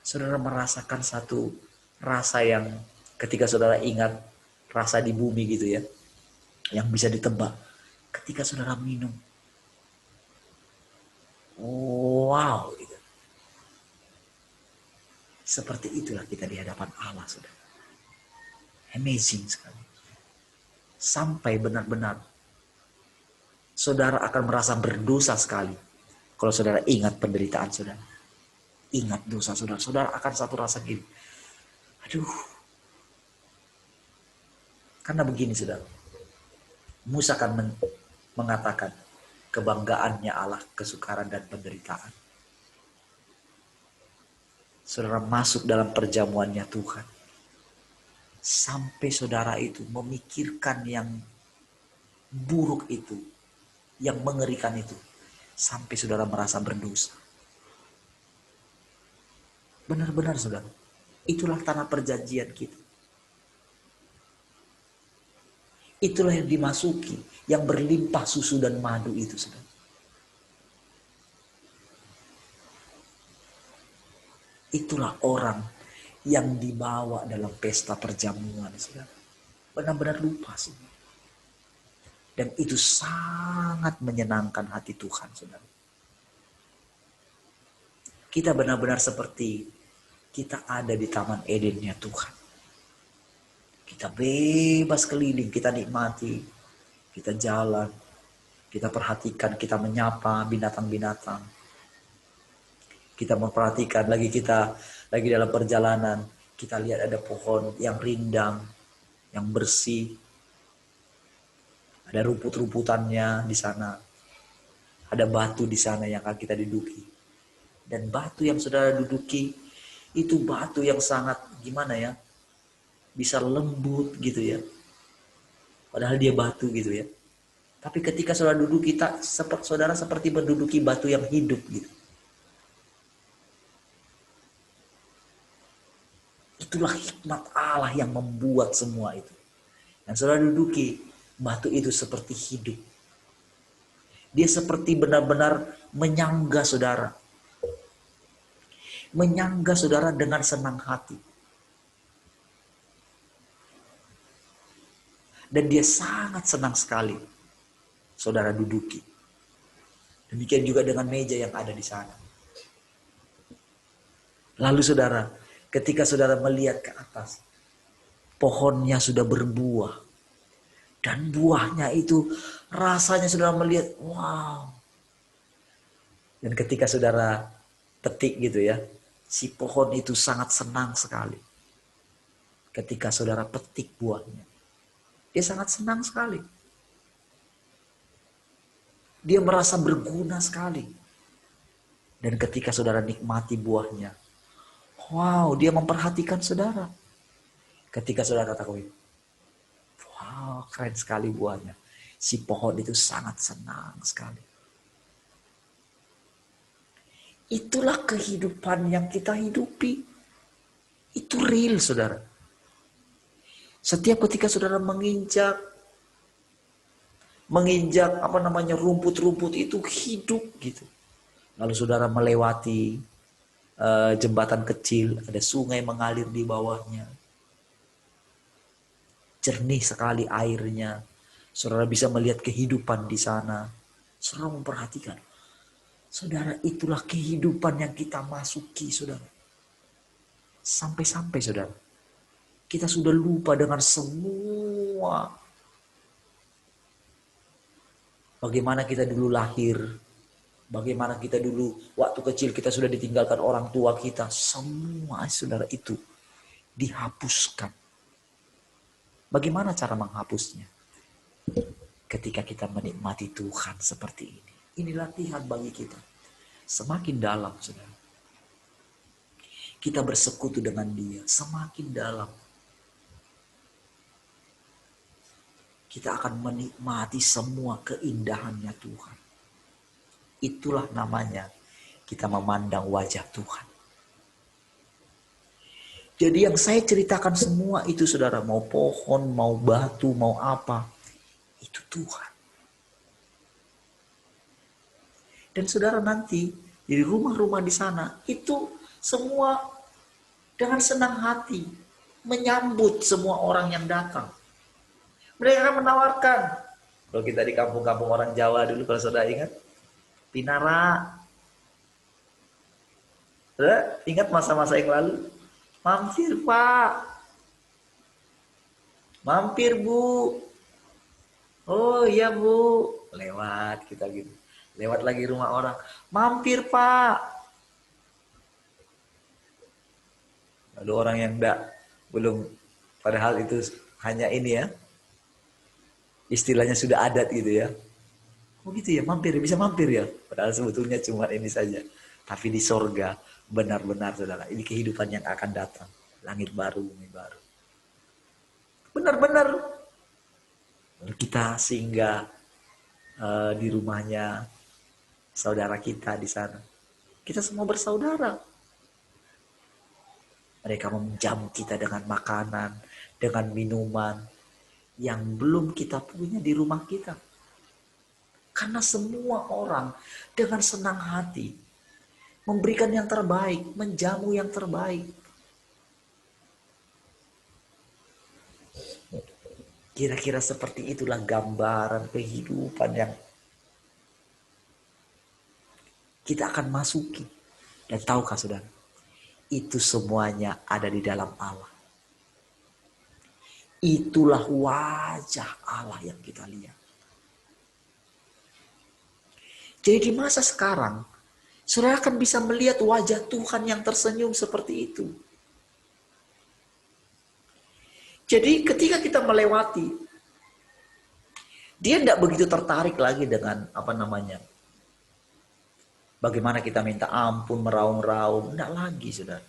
Saudara merasakan satu rasa yang ketika saudara ingat rasa di bumi gitu ya. Yang bisa ditebak. Ketika saudara minum. Wow. Seperti itulah kita di hadapan Allah, saudara. Amazing sekali. Sampai benar-benar saudara akan merasa berdosa sekali. Kalau saudara ingat penderitaan saudara. Ingat dosa saudara. Saudara akan satu rasa gini. Aduh. Karena begini saudara. Musa akan mengatakan, kebanggaannya Allah kesukaran dan penderitaan. Saudara masuk dalam perjamuannya Tuhan. Sampai saudara itu memikirkan yang buruk itu, yang mengerikan itu. Sampai saudara merasa berdosa. Benar-benar saudara. Itulah tanah perjanjian kita. Itulah yang dimasuki, yang berlimpah susu dan madu itu saudara. Itulah orang yang dibawa dalam pesta perjamuan saudara. Benar-benar lupa saudara. Dan itu sangat menyenangkan hati Tuhan saudara. Kita benar-benar seperti kita ada di Taman Edennya Tuhan. Kita bebas keliling, kita nikmati, kita jalan, kita perhatikan, kita menyapa binatang-binatang. Kita memperhatikan, kita lagi dalam perjalanan, kita lihat ada pohon yang rindang, yang bersih. Ada rumput-rumputannya di sana. Ada batu di sana yang akan kita duduki. Dan batu yang saudara duduki, itu batu yang sangat gimana ya, bisa lembut gitu ya. Padahal dia batu gitu ya. Tapi ketika saudara duduk, saudara seperti menduduki batu yang hidup gitu. Itulah hikmat Allah yang membuat semua itu. Dan saudara duduki, batu itu seperti hidup. Dia seperti benar-benar menyangga saudara. Menyangga saudara dengan senang hati. Dan dia sangat senang sekali saudara duduki. Demikian juga dengan meja yang ada di sana. Lalu saudara, ketika saudara melihat ke atas, pohonnya sudah berbuah. Dan buahnya itu rasanya saudara melihat, wow. Dan ketika saudara petik gitu ya, si pohon itu sangat senang sekali. Ketika saudara petik buahnya. Dia sangat senang sekali. Dia merasa berguna sekali. Dan ketika saudara nikmati buahnya, wow, dia memperhatikan saudara. Ketika saudara katakan, wow, keren sekali buahnya. Si pohon itu sangat senang sekali. Itulah kehidupan yang kita hidupi. Itu real, saudara. Setiap ketika saudara menginjak rumput-rumput itu hidup gitu. Lalu saudara melewati jembatan kecil, ada sungai mengalir di bawahnya. Jernih sekali airnya. Saudara bisa melihat kehidupan di sana. Saudara memperhatikan. Saudara, itulah kehidupan yang kita masuki, saudara. Sampai-sampai, saudara, kita sudah lupa dengan semua. Bagaimana kita dulu lahir. Bagaimana kita dulu waktu kecil kita sudah ditinggalkan orang tua kita. Semua saudara itu dihapuskan. Bagaimana cara menghapusnya? Ketika kita menikmati Tuhan seperti ini. Ini latihan bagi kita. Semakin dalam saudara. Kita bersekutu dengan Dia. Semakin dalam. Kita akan menikmati semua keindahannya Tuhan. Itulah namanya kita memandang wajah Tuhan. Jadi yang saya ceritakan semua itu saudara, mau pohon, mau batu, mau apa, itu Tuhan. Dan saudara nanti di rumah-rumah di sana itu semua dengan senang hati menyambut semua orang yang datang. Mereka akan menawarkan. Kalau kita di kampung-kampung orang Jawa dulu, kalau saudara ingat, Pinara. Saudara ingat masa-masa yang lalu? Mampir Pak. Mampir Bu. Oh iya Bu. Lewat kita gitu. Lewat lagi rumah orang. Mampir Pak. Lalu orang yang belum, padahal itu hanya ini ya. Istilahnya sudah adat gitu ya. Oh gitu ya, mampir, bisa mampir ya. Padahal sebetulnya cuma ini saja. Tapi di sorga benar-benar saudara, ini kehidupan yang akan datang. Langit baru, bumi baru. Benar-benar kita singgah di rumahnya saudara kita di sana. Kita semua bersaudara. Mereka menjamu kita dengan makanan, dengan minuman yang belum kita punya di rumah kita. Karena semua orang dengan senang hati memberikan yang terbaik, menjamu yang terbaik. Kira-kira seperti itulah gambaran kehidupan yang kita akan masuki. Dan tahukah saudara, itu semuanya ada di dalam Allah. Itulah wajah Allah yang kita lihat. Jadi di masa sekarang, saudara akan bisa melihat wajah Tuhan yang tersenyum seperti itu. Jadi ketika kita melewati, dia tidak begitu tertarik lagi dengan bagaimana kita minta ampun, meraung-raung. Tidak lagi, saudara.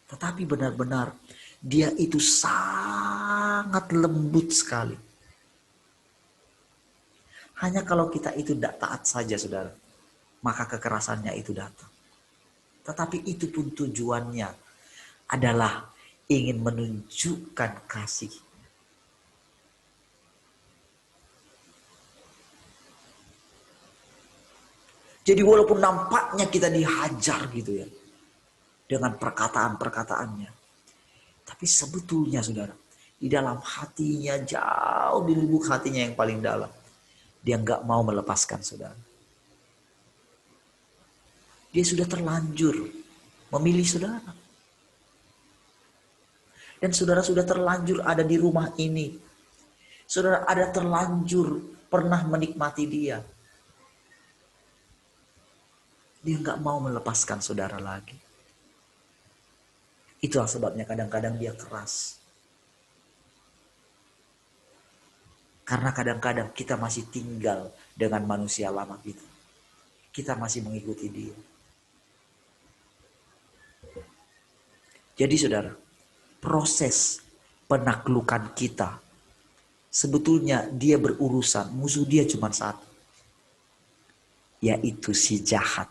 Tetapi benar-benar dia itu sangat lembut sekali. Hanya kalau kita itu tidak taat saja, saudara, maka kekerasannya itu datang. Tetapi itu pun tujuannya adalah ingin menunjukkan kasih. Jadi walaupun nampaknya kita dihajar gitu ya, dengan perkataan-perkataannya. Tapi sebetulnya saudara, di dalam hatinya, jauh di lubuk hatinya yang paling dalam, dia nggak mau melepaskan saudara. Dia sudah terlanjur memilih saudara. Dan saudara sudah terlanjur ada di rumah ini. Saudara ada terlanjur pernah menikmati dia. Dia nggak mau melepaskan saudara lagi. Itulah sebabnya kadang-kadang dia keras. Karena kadang-kadang kita masih tinggal dengan manusia lama kita. Kita masih mengikuti dia. Jadi saudara, proses penaklukan kita, sebetulnya dia berurusan, musuh dia cuma satu. Yaitu si jahat.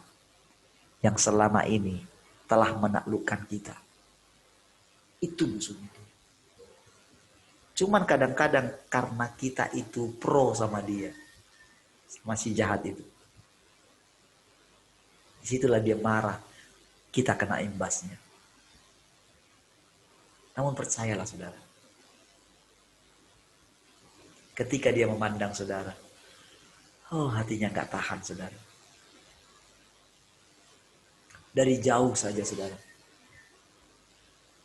Yang selama ini telah menaklukkan kita. Itu musuhnya. Cuman kadang-kadang karena kita itu pro sama dia. Masih jahat itu. Disitulah dia marah. Kita kena imbasnya. Namun percayalah saudara. Ketika dia memandang saudara. Oh hatinya gak tahan saudara. Dari jauh saja saudara.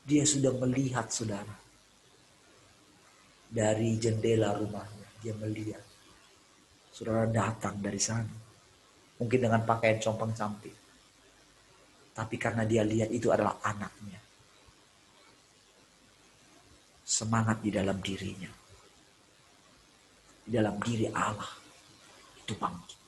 Dia sudah melihat saudara. Dari jendela rumahnya. Dia melihat. Saudara datang dari sana. Mungkin dengan pakaian compang-camping. Tapi karena dia lihat itu adalah anaknya. Semangat di dalam dirinya. Di dalam diri Allah. Itu bangkit.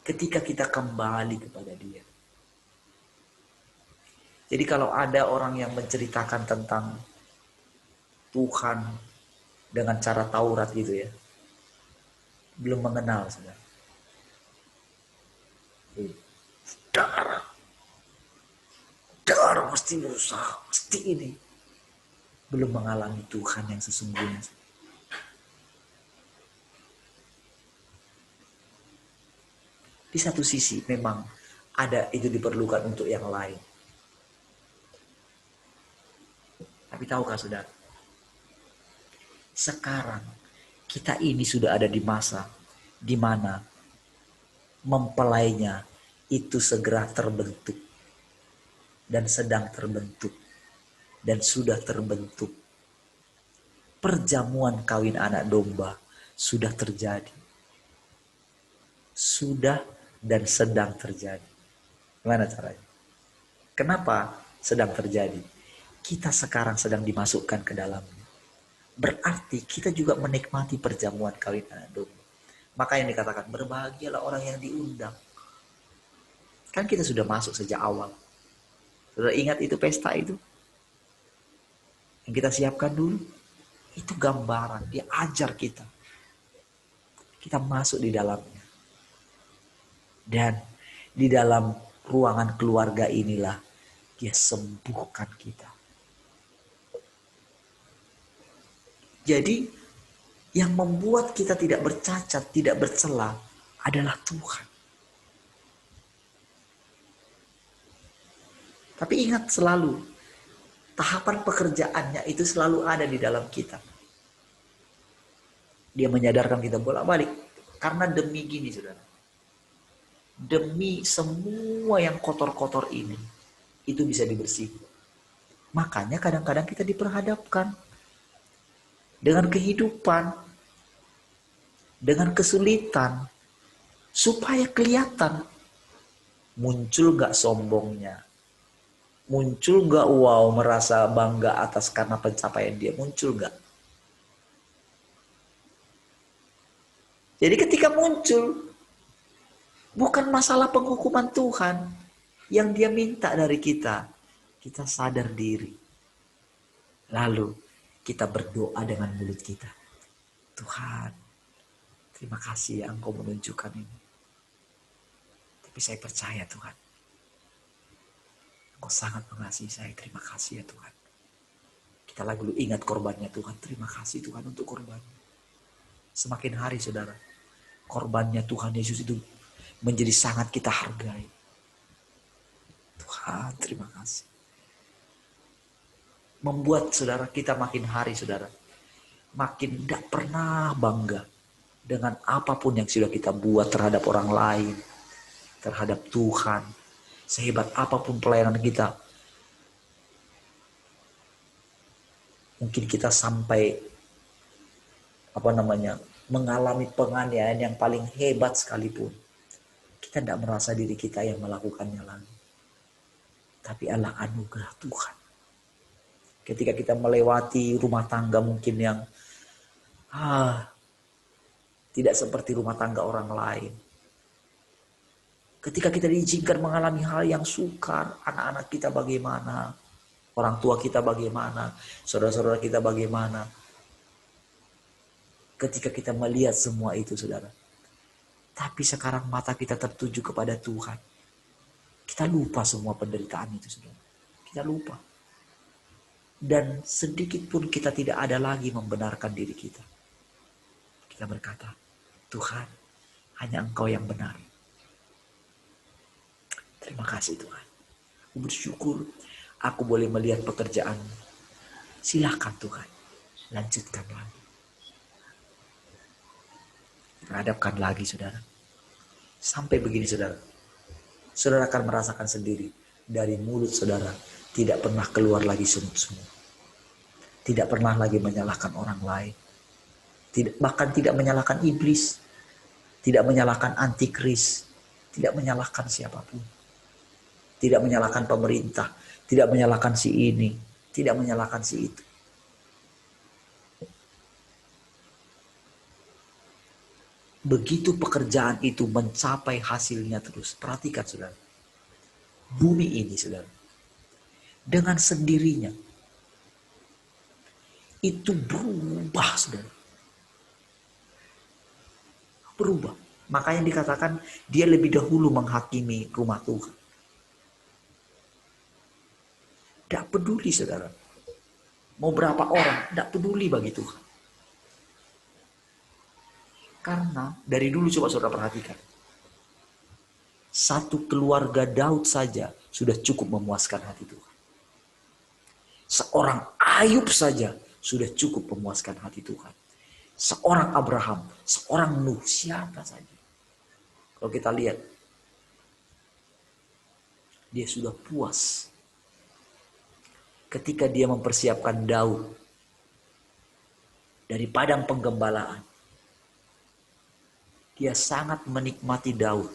Ketika kita kembali kepada dia. Jadi kalau ada orang yang menceritakan tentang Tuhan dengan cara Taurat gitu ya. Belum mengenal saudara. Darah mesti berusaha, mesti ini. Belum mengalami Tuhan yang sesungguhnya. Di satu sisi memang ada itu diperlukan untuk yang lain. Tapi tahukah saudara? Sekarang kita ini sudah ada di masa di mana mempelainya itu segera terbentuk. Dan sedang terbentuk. Dan sudah terbentuk. Perjamuan kawin anak domba sudah terjadi. Sudah dan sedang terjadi. Gimana caranya? Kenapa sedang terjadi? Kita sekarang sedang dimasukkan ke dalamnya. Berarti kita juga menikmati perjamuan kawin anak domba. Maka yang dikatakan berbahagialah orang yang diundang. Kan kita sudah masuk sejak awal. Sudah ingat itu pesta itu? Yang kita siapkan dulu. Itu gambaran. Dia ajar kita. Kita masuk di dalamnya. Dan di dalam ruangan keluarga inilah dia sembuhkan kita. Jadi yang membuat kita tidak bercacat, tidak bercela adalah Tuhan. Tapi ingat selalu, tahapan pekerjaannya itu selalu ada di dalam kita. Dia menyadarkan kita bolak-balik. Karena demi gini, saudara. Demi semua yang kotor-kotor ini, itu bisa dibersihkan. Makanya kadang-kadang kita diperhadapkan dengan kehidupan, dengan kesulitan, supaya kelihatan muncul gak sombongnya, muncul gak wow merasa bangga atas karena pencapaian dia, muncul gak? Jadi ketika muncul, bukan masalah penghukuman Tuhan yang dia minta dari kita. Kita sadar diri. Lalu kita berdoa dengan mulut kita. Tuhan, terima kasih ya Engkau menunjukkan ini. Tapi saya percaya Tuhan. Engkau sangat mengasihi saya. Terima kasih ya Tuhan. Kita lalu ingat korbannya Tuhan. Terima kasih Tuhan untuk korbannya. Semakin hari saudara, korbannya Tuhan Yesus itu menjadi sangat kita hargai. Tuhan, terima kasih. Membuat saudara kita makin hari saudara, makin tidak pernah bangga dengan apapun yang sudah kita buat terhadap orang lain, terhadap Tuhan. Sehebat apapun pelayanan kita, mungkin kita sampai mengalami penganiayaan yang paling hebat sekalipun, kita tidak merasa diri kita yang melakukannya lagi. Tapi Allah anugerah Tuhan. Ketika kita melewati rumah tangga mungkin yang tidak seperti rumah tangga orang lain. Ketika kita diizinkan mengalami hal yang sukar, anak-anak kita bagaimana, orang tua kita bagaimana, saudara-saudara kita bagaimana. Ketika kita melihat semua itu saudara. Tapi sekarang mata kita tertuju kepada Tuhan. Kita lupa semua penderitaan itu saudara. Kita lupa. Dan sedikit pun kita tidak ada lagi membenarkan diri kita. Kita berkata, Tuhan, hanya Engkau yang benar. Terima kasih Tuhan. Aku bersyukur aku boleh melihat pekerjaan. Silakan Tuhan, lanjutkan lagi. Perhadapkan lagi saudara. Sampai begini saudara. Saudara akan merasakan sendiri. Dari mulut saudara tidak pernah keluar lagi sumut-sumut. Tidak pernah lagi menyalahkan orang lain. Bahkan tidak menyalahkan iblis. Tidak menyalahkan antikris. Tidak menyalahkan siapapun. Tidak menyalahkan pemerintah. Tidak menyalahkan si ini. Tidak menyalahkan si itu. Begitu pekerjaan itu mencapai hasilnya terus. Perhatikan saudara. Bumi ini saudara. Dengan sendirinya. Itu berubah saudara. Berubah. Makanya dikatakan dia lebih dahulu menghakimi rumah Tuhan. Tidak peduli saudara. Mau berapa orang, tidak peduli bagi Tuhan. Karena dari dulu coba saudara perhatikan. Satu keluarga Daud saja sudah cukup memuaskan hati Tuhan. Seorang Ayub saja sudah cukup memuaskan hati Tuhan. Seorang Abraham, seorang Nuh, siapa saja. Kalau kita lihat, dia sudah puas. Ketika dia mempersiapkan Daud dari padang penggembalaan. Dia sangat menikmati Daud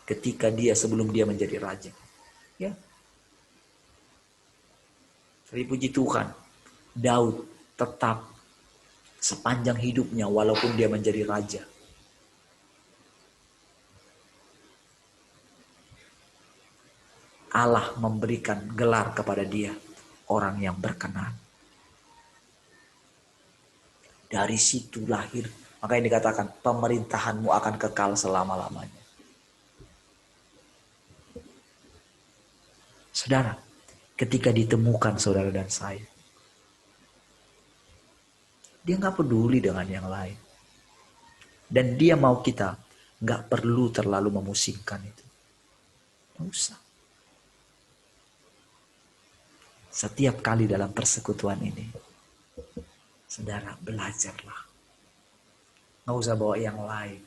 ketika dia sebelum dia menjadi raja. Ya. Tapi puji Tuhan, Daud tetap sepanjang hidupnya walaupun dia menjadi raja, Allah memberikan gelar kepada dia, orang yang berkenan. Dari situ lahir, makanya dikatakan pemerintahanmu akan kekal selama-lamanya. Saudara, ketika ditemukan saudara dan saya, dia gak peduli dengan yang lain. Dan dia mau kita gak perlu terlalu memusingkan itu. Gak usah. Setiap kali dalam persekutuan ini, saudara, belajarlah. Gak usah bawa yang lain.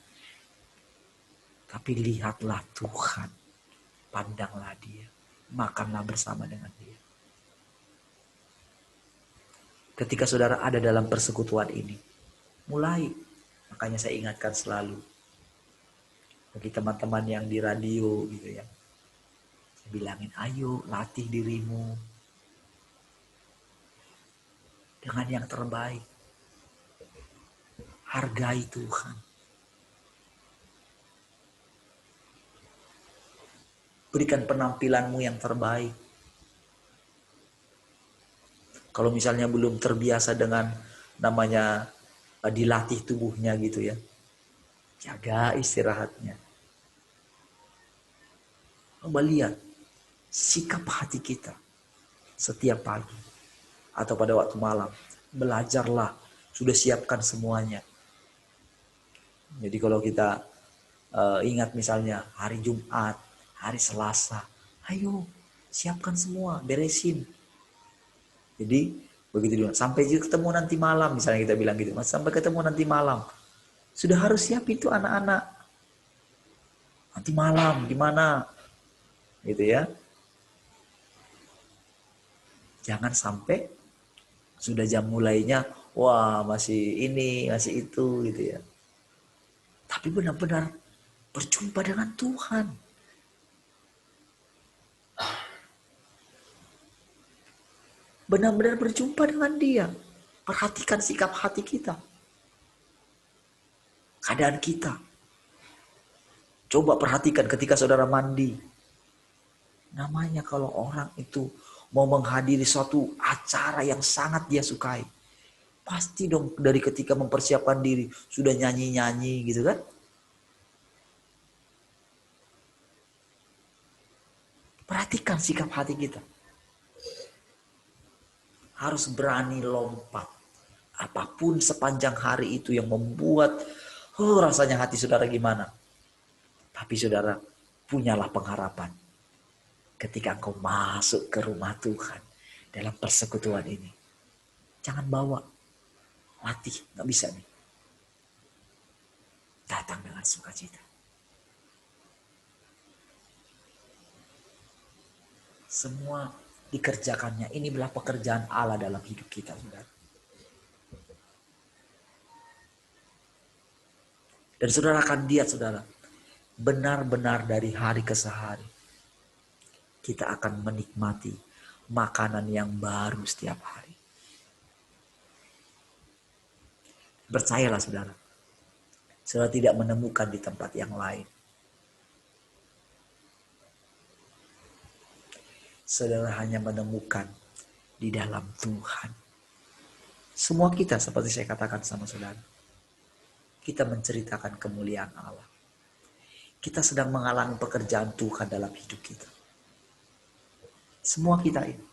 Tapi lihatlah Tuhan. Pandanglah dia. Makanlah bersama dengan dia. Ketika saudara ada dalam persekutuan ini, mulai. Makanya saya ingatkan selalu. Bagi teman-teman yang di radio gitu ya. Saya bilangin, ayo latih dirimu. Dengan yang terbaik. Hargai Tuhan. Berikan penampilanmu yang terbaik. Kalau misalnya belum terbiasa dengan namanya dilatih tubuhnya gitu ya. Jaga istirahatnya. Coba lihat sikap hati kita setiap pagi atau pada waktu malam. Belajarlah, sudah siapkan semuanya. Jadi kalau kita ingat misalnya hari Jumat, hari Selasa, ayo siapkan semua, beresin. Jadi begitu dulu, sampai ketemu nanti malam, misalnya kita bilang gitu, sampai ketemu nanti malam, sudah harus siap itu anak-anak. Nanti malam gimana, gitu ya. Jangan sampai sudah jam mulainya, wah masih ini, masih itu, gitu ya. Tapi benar-benar berjumpa dengan Tuhan. Benar-benar berjumpa dengan dia. Perhatikan sikap hati kita. Keadaan kita. Coba perhatikan ketika saudara mandi. Namanya kalau orang itu mau menghadiri suatu acara yang sangat dia sukai. Pasti dong dari ketika mempersiapkan diri. Sudah nyanyi-nyanyi gitu kan. Perhatikan sikap hati kita. Harus berani lompat. Apapun sepanjang hari itu yang membuat rasanya hati saudara gimana. Tapi saudara, punyalah pengharapan. Ketika engkau masuk ke rumah Tuhan dalam persekutuan ini. Jangan bawa. Latih, gak bisa nih. Datang dengan sukacita. Semua dikerjakannya. Ini adalah pekerjaan Allah dalam hidup kita, saudara. Dan saudara akan lihat, saudara, benar-benar dari hari ke hari, kita akan menikmati makanan yang baru setiap hari. Percayalah, saudara. Saudara tidak menemukan di tempat yang lain. Saudara hanya menemukan di dalam Tuhan. Semua kita seperti saya katakan sama saudara. Kita menceritakan kemuliaan Allah. Kita sedang mengalami pekerjaan Tuhan dalam hidup kita. Semua kita ini.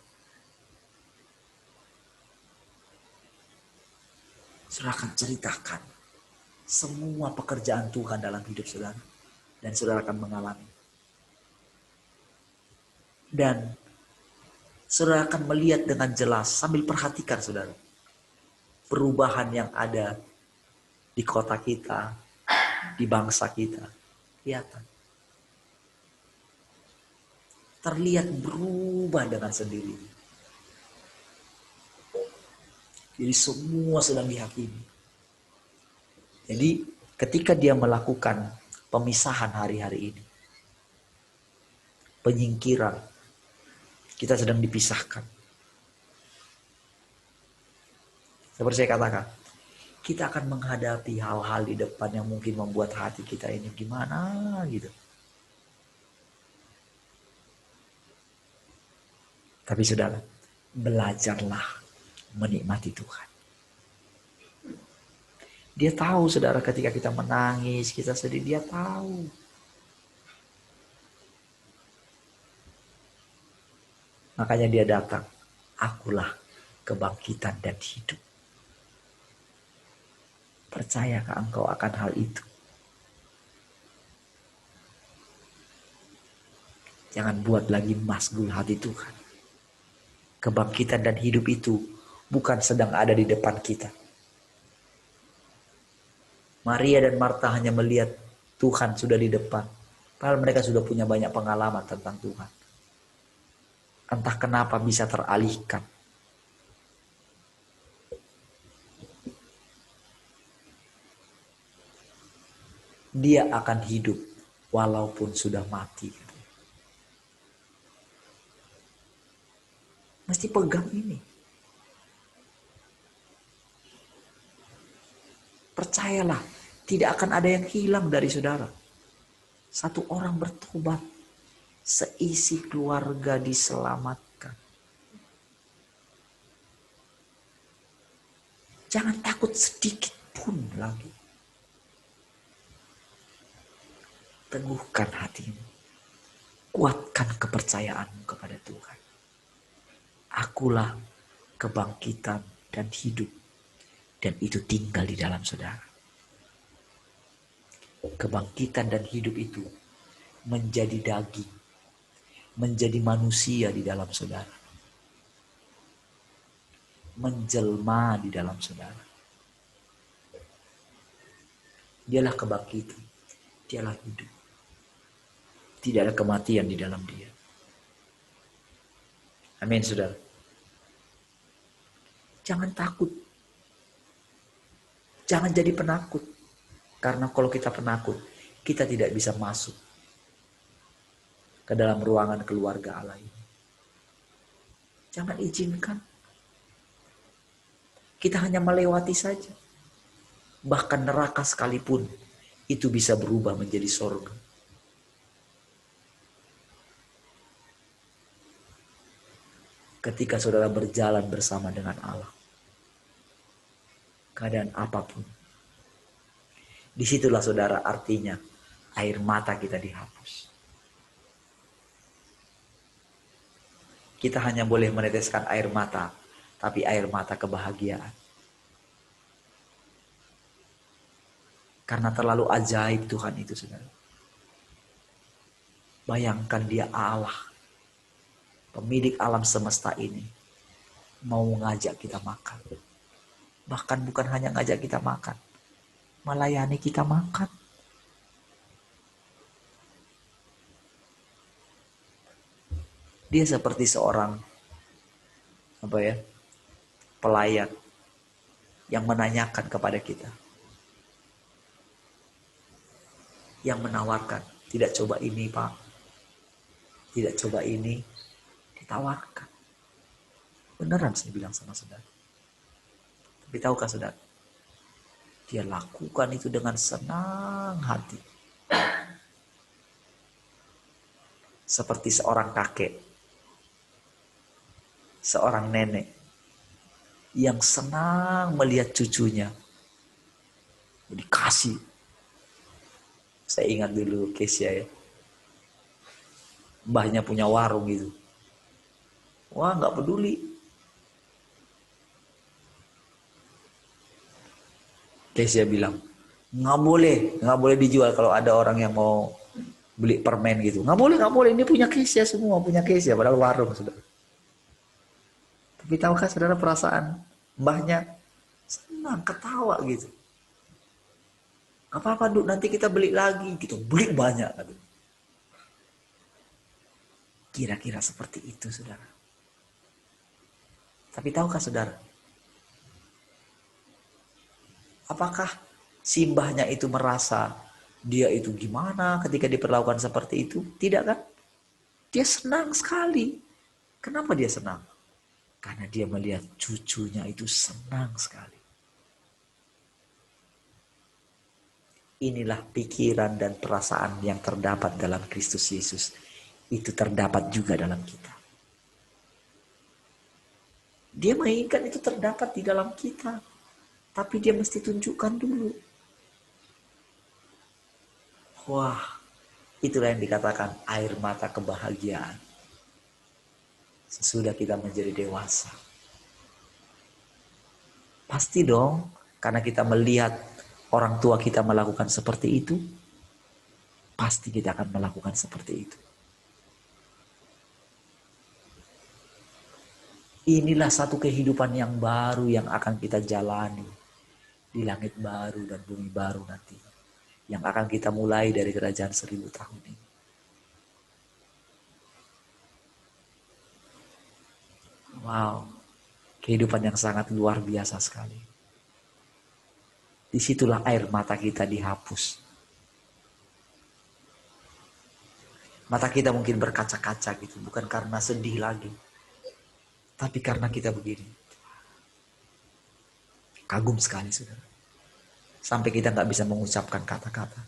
Saudara akan ceritakan semua pekerjaan Tuhan dalam hidup saudara. Dan saudara akan mengalami. Dan saudara akan melihat dengan jelas sambil perhatikan saudara. Perubahan yang ada di kota kita, di bangsa kita. Kelihatan. Terlihat berubah dengan sendiri. Jadi semua sedang dihakimi. Jadi ketika dia melakukan pemisahan hari-hari ini. penyingkiran. Kita sedang dipisahkan. Seperti saya katakan, kita akan menghadapi hal-hal di depan yang mungkin membuat hati kita ini gimana gitu. Tapi saudara, belajarlah menikmati Tuhan. Dia tahu saudara ketika kita menangis, kita sedih, dia tahu. Makanya dia datang, akulah kebangkitan dan hidup. Percayakah engkau akan hal itu? Jangan buat lagi masgul hati Tuhan. Kebangkitan dan hidup itu bukan sedang ada di depan kita. Maria dan Marta hanya melihat Tuhan sudah di depan. Padahal mereka sudah punya banyak pengalaman tentang Tuhan. Entah kenapa bisa teralihkan. Dia akan hidup walaupun sudah mati. Mesti pegang ini. Percayalah, tidak akan ada yang hilang dari saudara. Satu orang bertobat, seisi keluarga diselamatkan. Jangan takut sedikit pun lagi. Teguhkan hatimu. Kuatkan kepercayaanmu kepada Tuhan. Akulah kebangkitan dan hidup. Dan itu tinggal di dalam saudara. Kebangkitan dan hidup itu menjadi daging. Menjadi manusia di dalam saudara. Menjelma di dalam saudara. Dialah kebangkitan. Dialah hidup. Tidak ada kematian di dalam dia. Amin, saudara. Jangan takut. Jangan jadi penakut. Karena kalau kita penakut, kita tidak bisa masuk ke dalam ruangan keluarga Allah ini. Jangan izinkan. Kita hanya melewati saja. Bahkan neraka sekalipun, itu bisa berubah menjadi sorga. Ketika saudara berjalan bersama dengan Allah. Keadaan apapun. Disitulah saudara artinya air mata kita dihapus. Kita hanya boleh meneteskan air mata. Tapi air mata kebahagiaan. Karena terlalu ajaib Tuhan itu saudara. Bayangkan dia Allah. Pemilik alam semesta ini mau ngajak kita makan. Bahkan bukan hanya ngajak kita makan, melayani kita makan. Dia seperti seorang pelayan yang menanyakan kepada kita, yang menawarkan, tidak coba ini Pak, tidak coba ini. Tawarkan. Beneran saya bilang sama saudara. Tapi tahukah saudara? Dia lakukan itu dengan senang hati. Seperti seorang kakek. Seorang nenek. Yang senang melihat cucunya. Dikasih. Saya ingat dulu Kesia ya. Mbahnya punya warung gitu. Wah, nggak peduli. Kesia bilang, nggak boleh dijual kalau ada orang yang mau beli permen gitu. Nggak boleh. Ini punya Kesia semua, punya Kesia. Padahal warung, saudara. Tapi tahukah saudara perasaan mbahnya? Senang, ketawa gitu. Gak apa-apa, Duk, nanti kita beli lagi gitu. Beli banyak. Gitu. Kira-kira seperti itu, saudara. Tapi tahukah saudara? Apakah si mbahnya itu merasa dia itu gimana ketika diperlakukan seperti itu? Tidak kan? Dia senang sekali. Kenapa dia senang? Karena dia melihat cucunya itu senang sekali. Inilah pikiran dan perasaan yang terdapat dalam Kristus Yesus. Itu terdapat juga dalam kita. Dia menginginkan itu terdapat di dalam kita. Tapi dia mesti tunjukkan dulu. Wah, itulah yang dikatakan air mata kebahagiaan. Sesudah kita menjadi dewasa. Pasti dong, karena kita melihat orang tua kita melakukan seperti itu, pasti kita akan melakukan seperti itu. Inilah satu kehidupan yang baru yang akan kita jalani di langit baru dan bumi baru nanti. Yang akan kita mulai dari kerajaan 1000 tahun ini. Wow, kehidupan yang sangat luar biasa sekali. Disitulah air mata kita dihapus. Mata kita mungkin berkaca-kaca gitu, bukan karena sedih lagi. Tapi karena kita begini. Kagum sekali, saudara. Sampai kita nggak bisa mengucapkan kata-kata.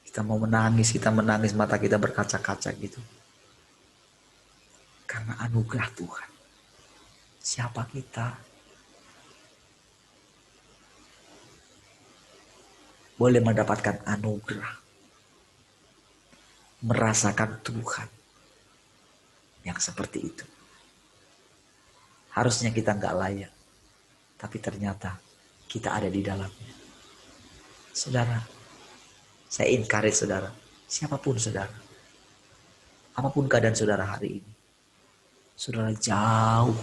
Kita mau menangis, kita menangis, mata kita berkaca-kaca gitu. Karena anugerah Tuhan. Siapa kita? Boleh mendapatkan anugerah. Merasakan Tuhan. Yang seperti itu. Harusnya kita nggak layak. Tapi ternyata kita ada di dalamnya. Saudara, saya encourage saudara. Siapapun saudara. Apapun keadaan saudara hari ini. Saudara jauh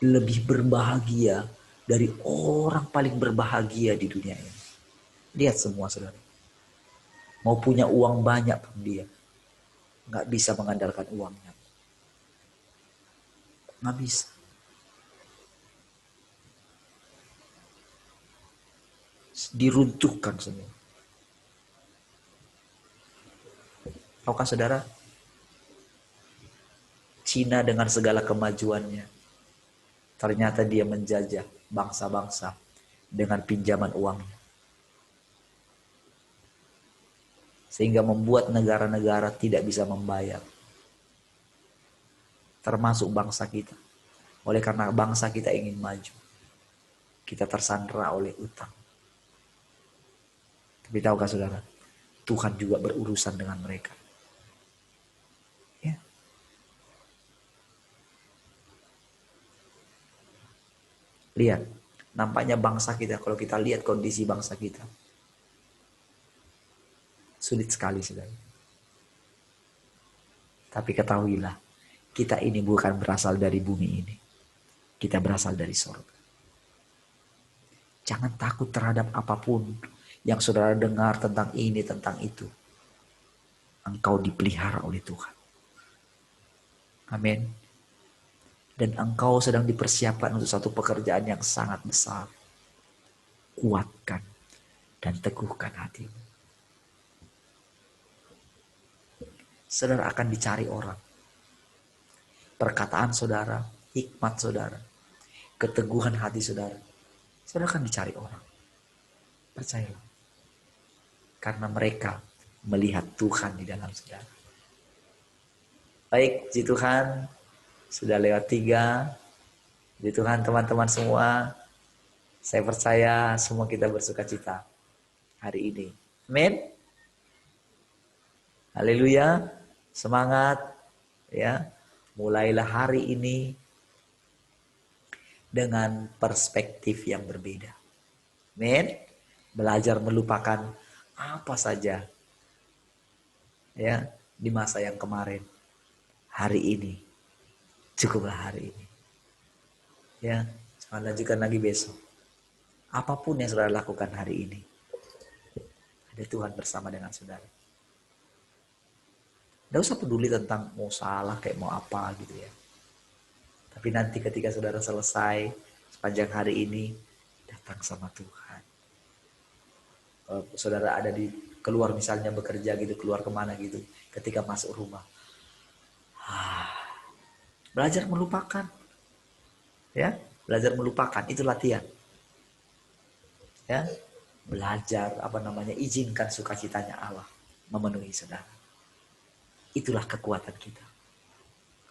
lebih berbahagia dari orang paling berbahagia di dunia ini. Lihat semua saudara. Mau punya uang banyak pun dia nggak bisa mengandalkan uangnya. Nggak bisa. Diruntuhkan semua. Tahukah saudara? Cina dengan segala kemajuannya. Ternyata dia menjajah bangsa-bangsa dengan pinjaman uangnya. Sehingga membuat negara-negara tidak bisa membayar. Termasuk bangsa kita. Oleh karena bangsa kita ingin maju. Kita tersandera oleh utang. Tapi tahukah saudara? Tuhan juga berurusan dengan mereka. Ya. Lihat. Nampaknya bangsa kita. Kalau kita lihat kondisi bangsa kita. Sulit sekali saudara. Tapi ketahuilah. Kita ini bukan berasal dari bumi ini. Kita berasal dari surga. Jangan takut terhadap apapun yang saudara dengar tentang ini, tentang itu. Engkau dipelihara oleh Tuhan. Amin. Dan engkau sedang dipersiapkan untuk satu pekerjaan yang sangat besar. Kuatkan dan teguhkan hatimu. Saudara akan dicari orang. Perkataan saudara, hikmat saudara, keteguhan hati saudara. Saudara akan dicari orang. Percayalah. Karena mereka melihat Tuhan di dalam saudara. Baik, puji Tuhan. Sudah lewat 3. Puji Tuhan teman-teman semua. Saya percaya semua kita bersuka cita hari ini. Amin. Haleluya. Semangat. Ya. Mulailah hari ini dengan perspektif yang berbeda. Amin. Belajar melupakan apa saja ya di masa yang kemarin. Hari ini cukuplah hari ini. Ya, jangan lanjutkan lagi besok. Apapun yang saudara lakukan hari ini, ada Tuhan bersama dengan saudara. Tidak usah peduli tentang mau salah kayak mau apa gitu ya. Tapi nanti ketika saudara selesai sepanjang hari ini, datang sama Tuhan. saudara ada di keluar misalnya bekerja gitu, keluar kemana gitu, ketika masuk rumah, belajar melupakan, ya, belajar melupakan itu latihan, ya, belajar izinkan sukacitanya Allah memenuhi saudara. Itulah kekuatan kita.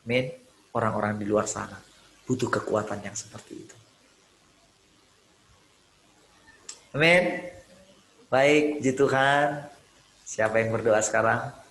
Amin. Orang-orang di luar sana butuh kekuatan yang seperti itu. Amin. Baik, puji Tuhan. Siapa yang berdoa sekarang?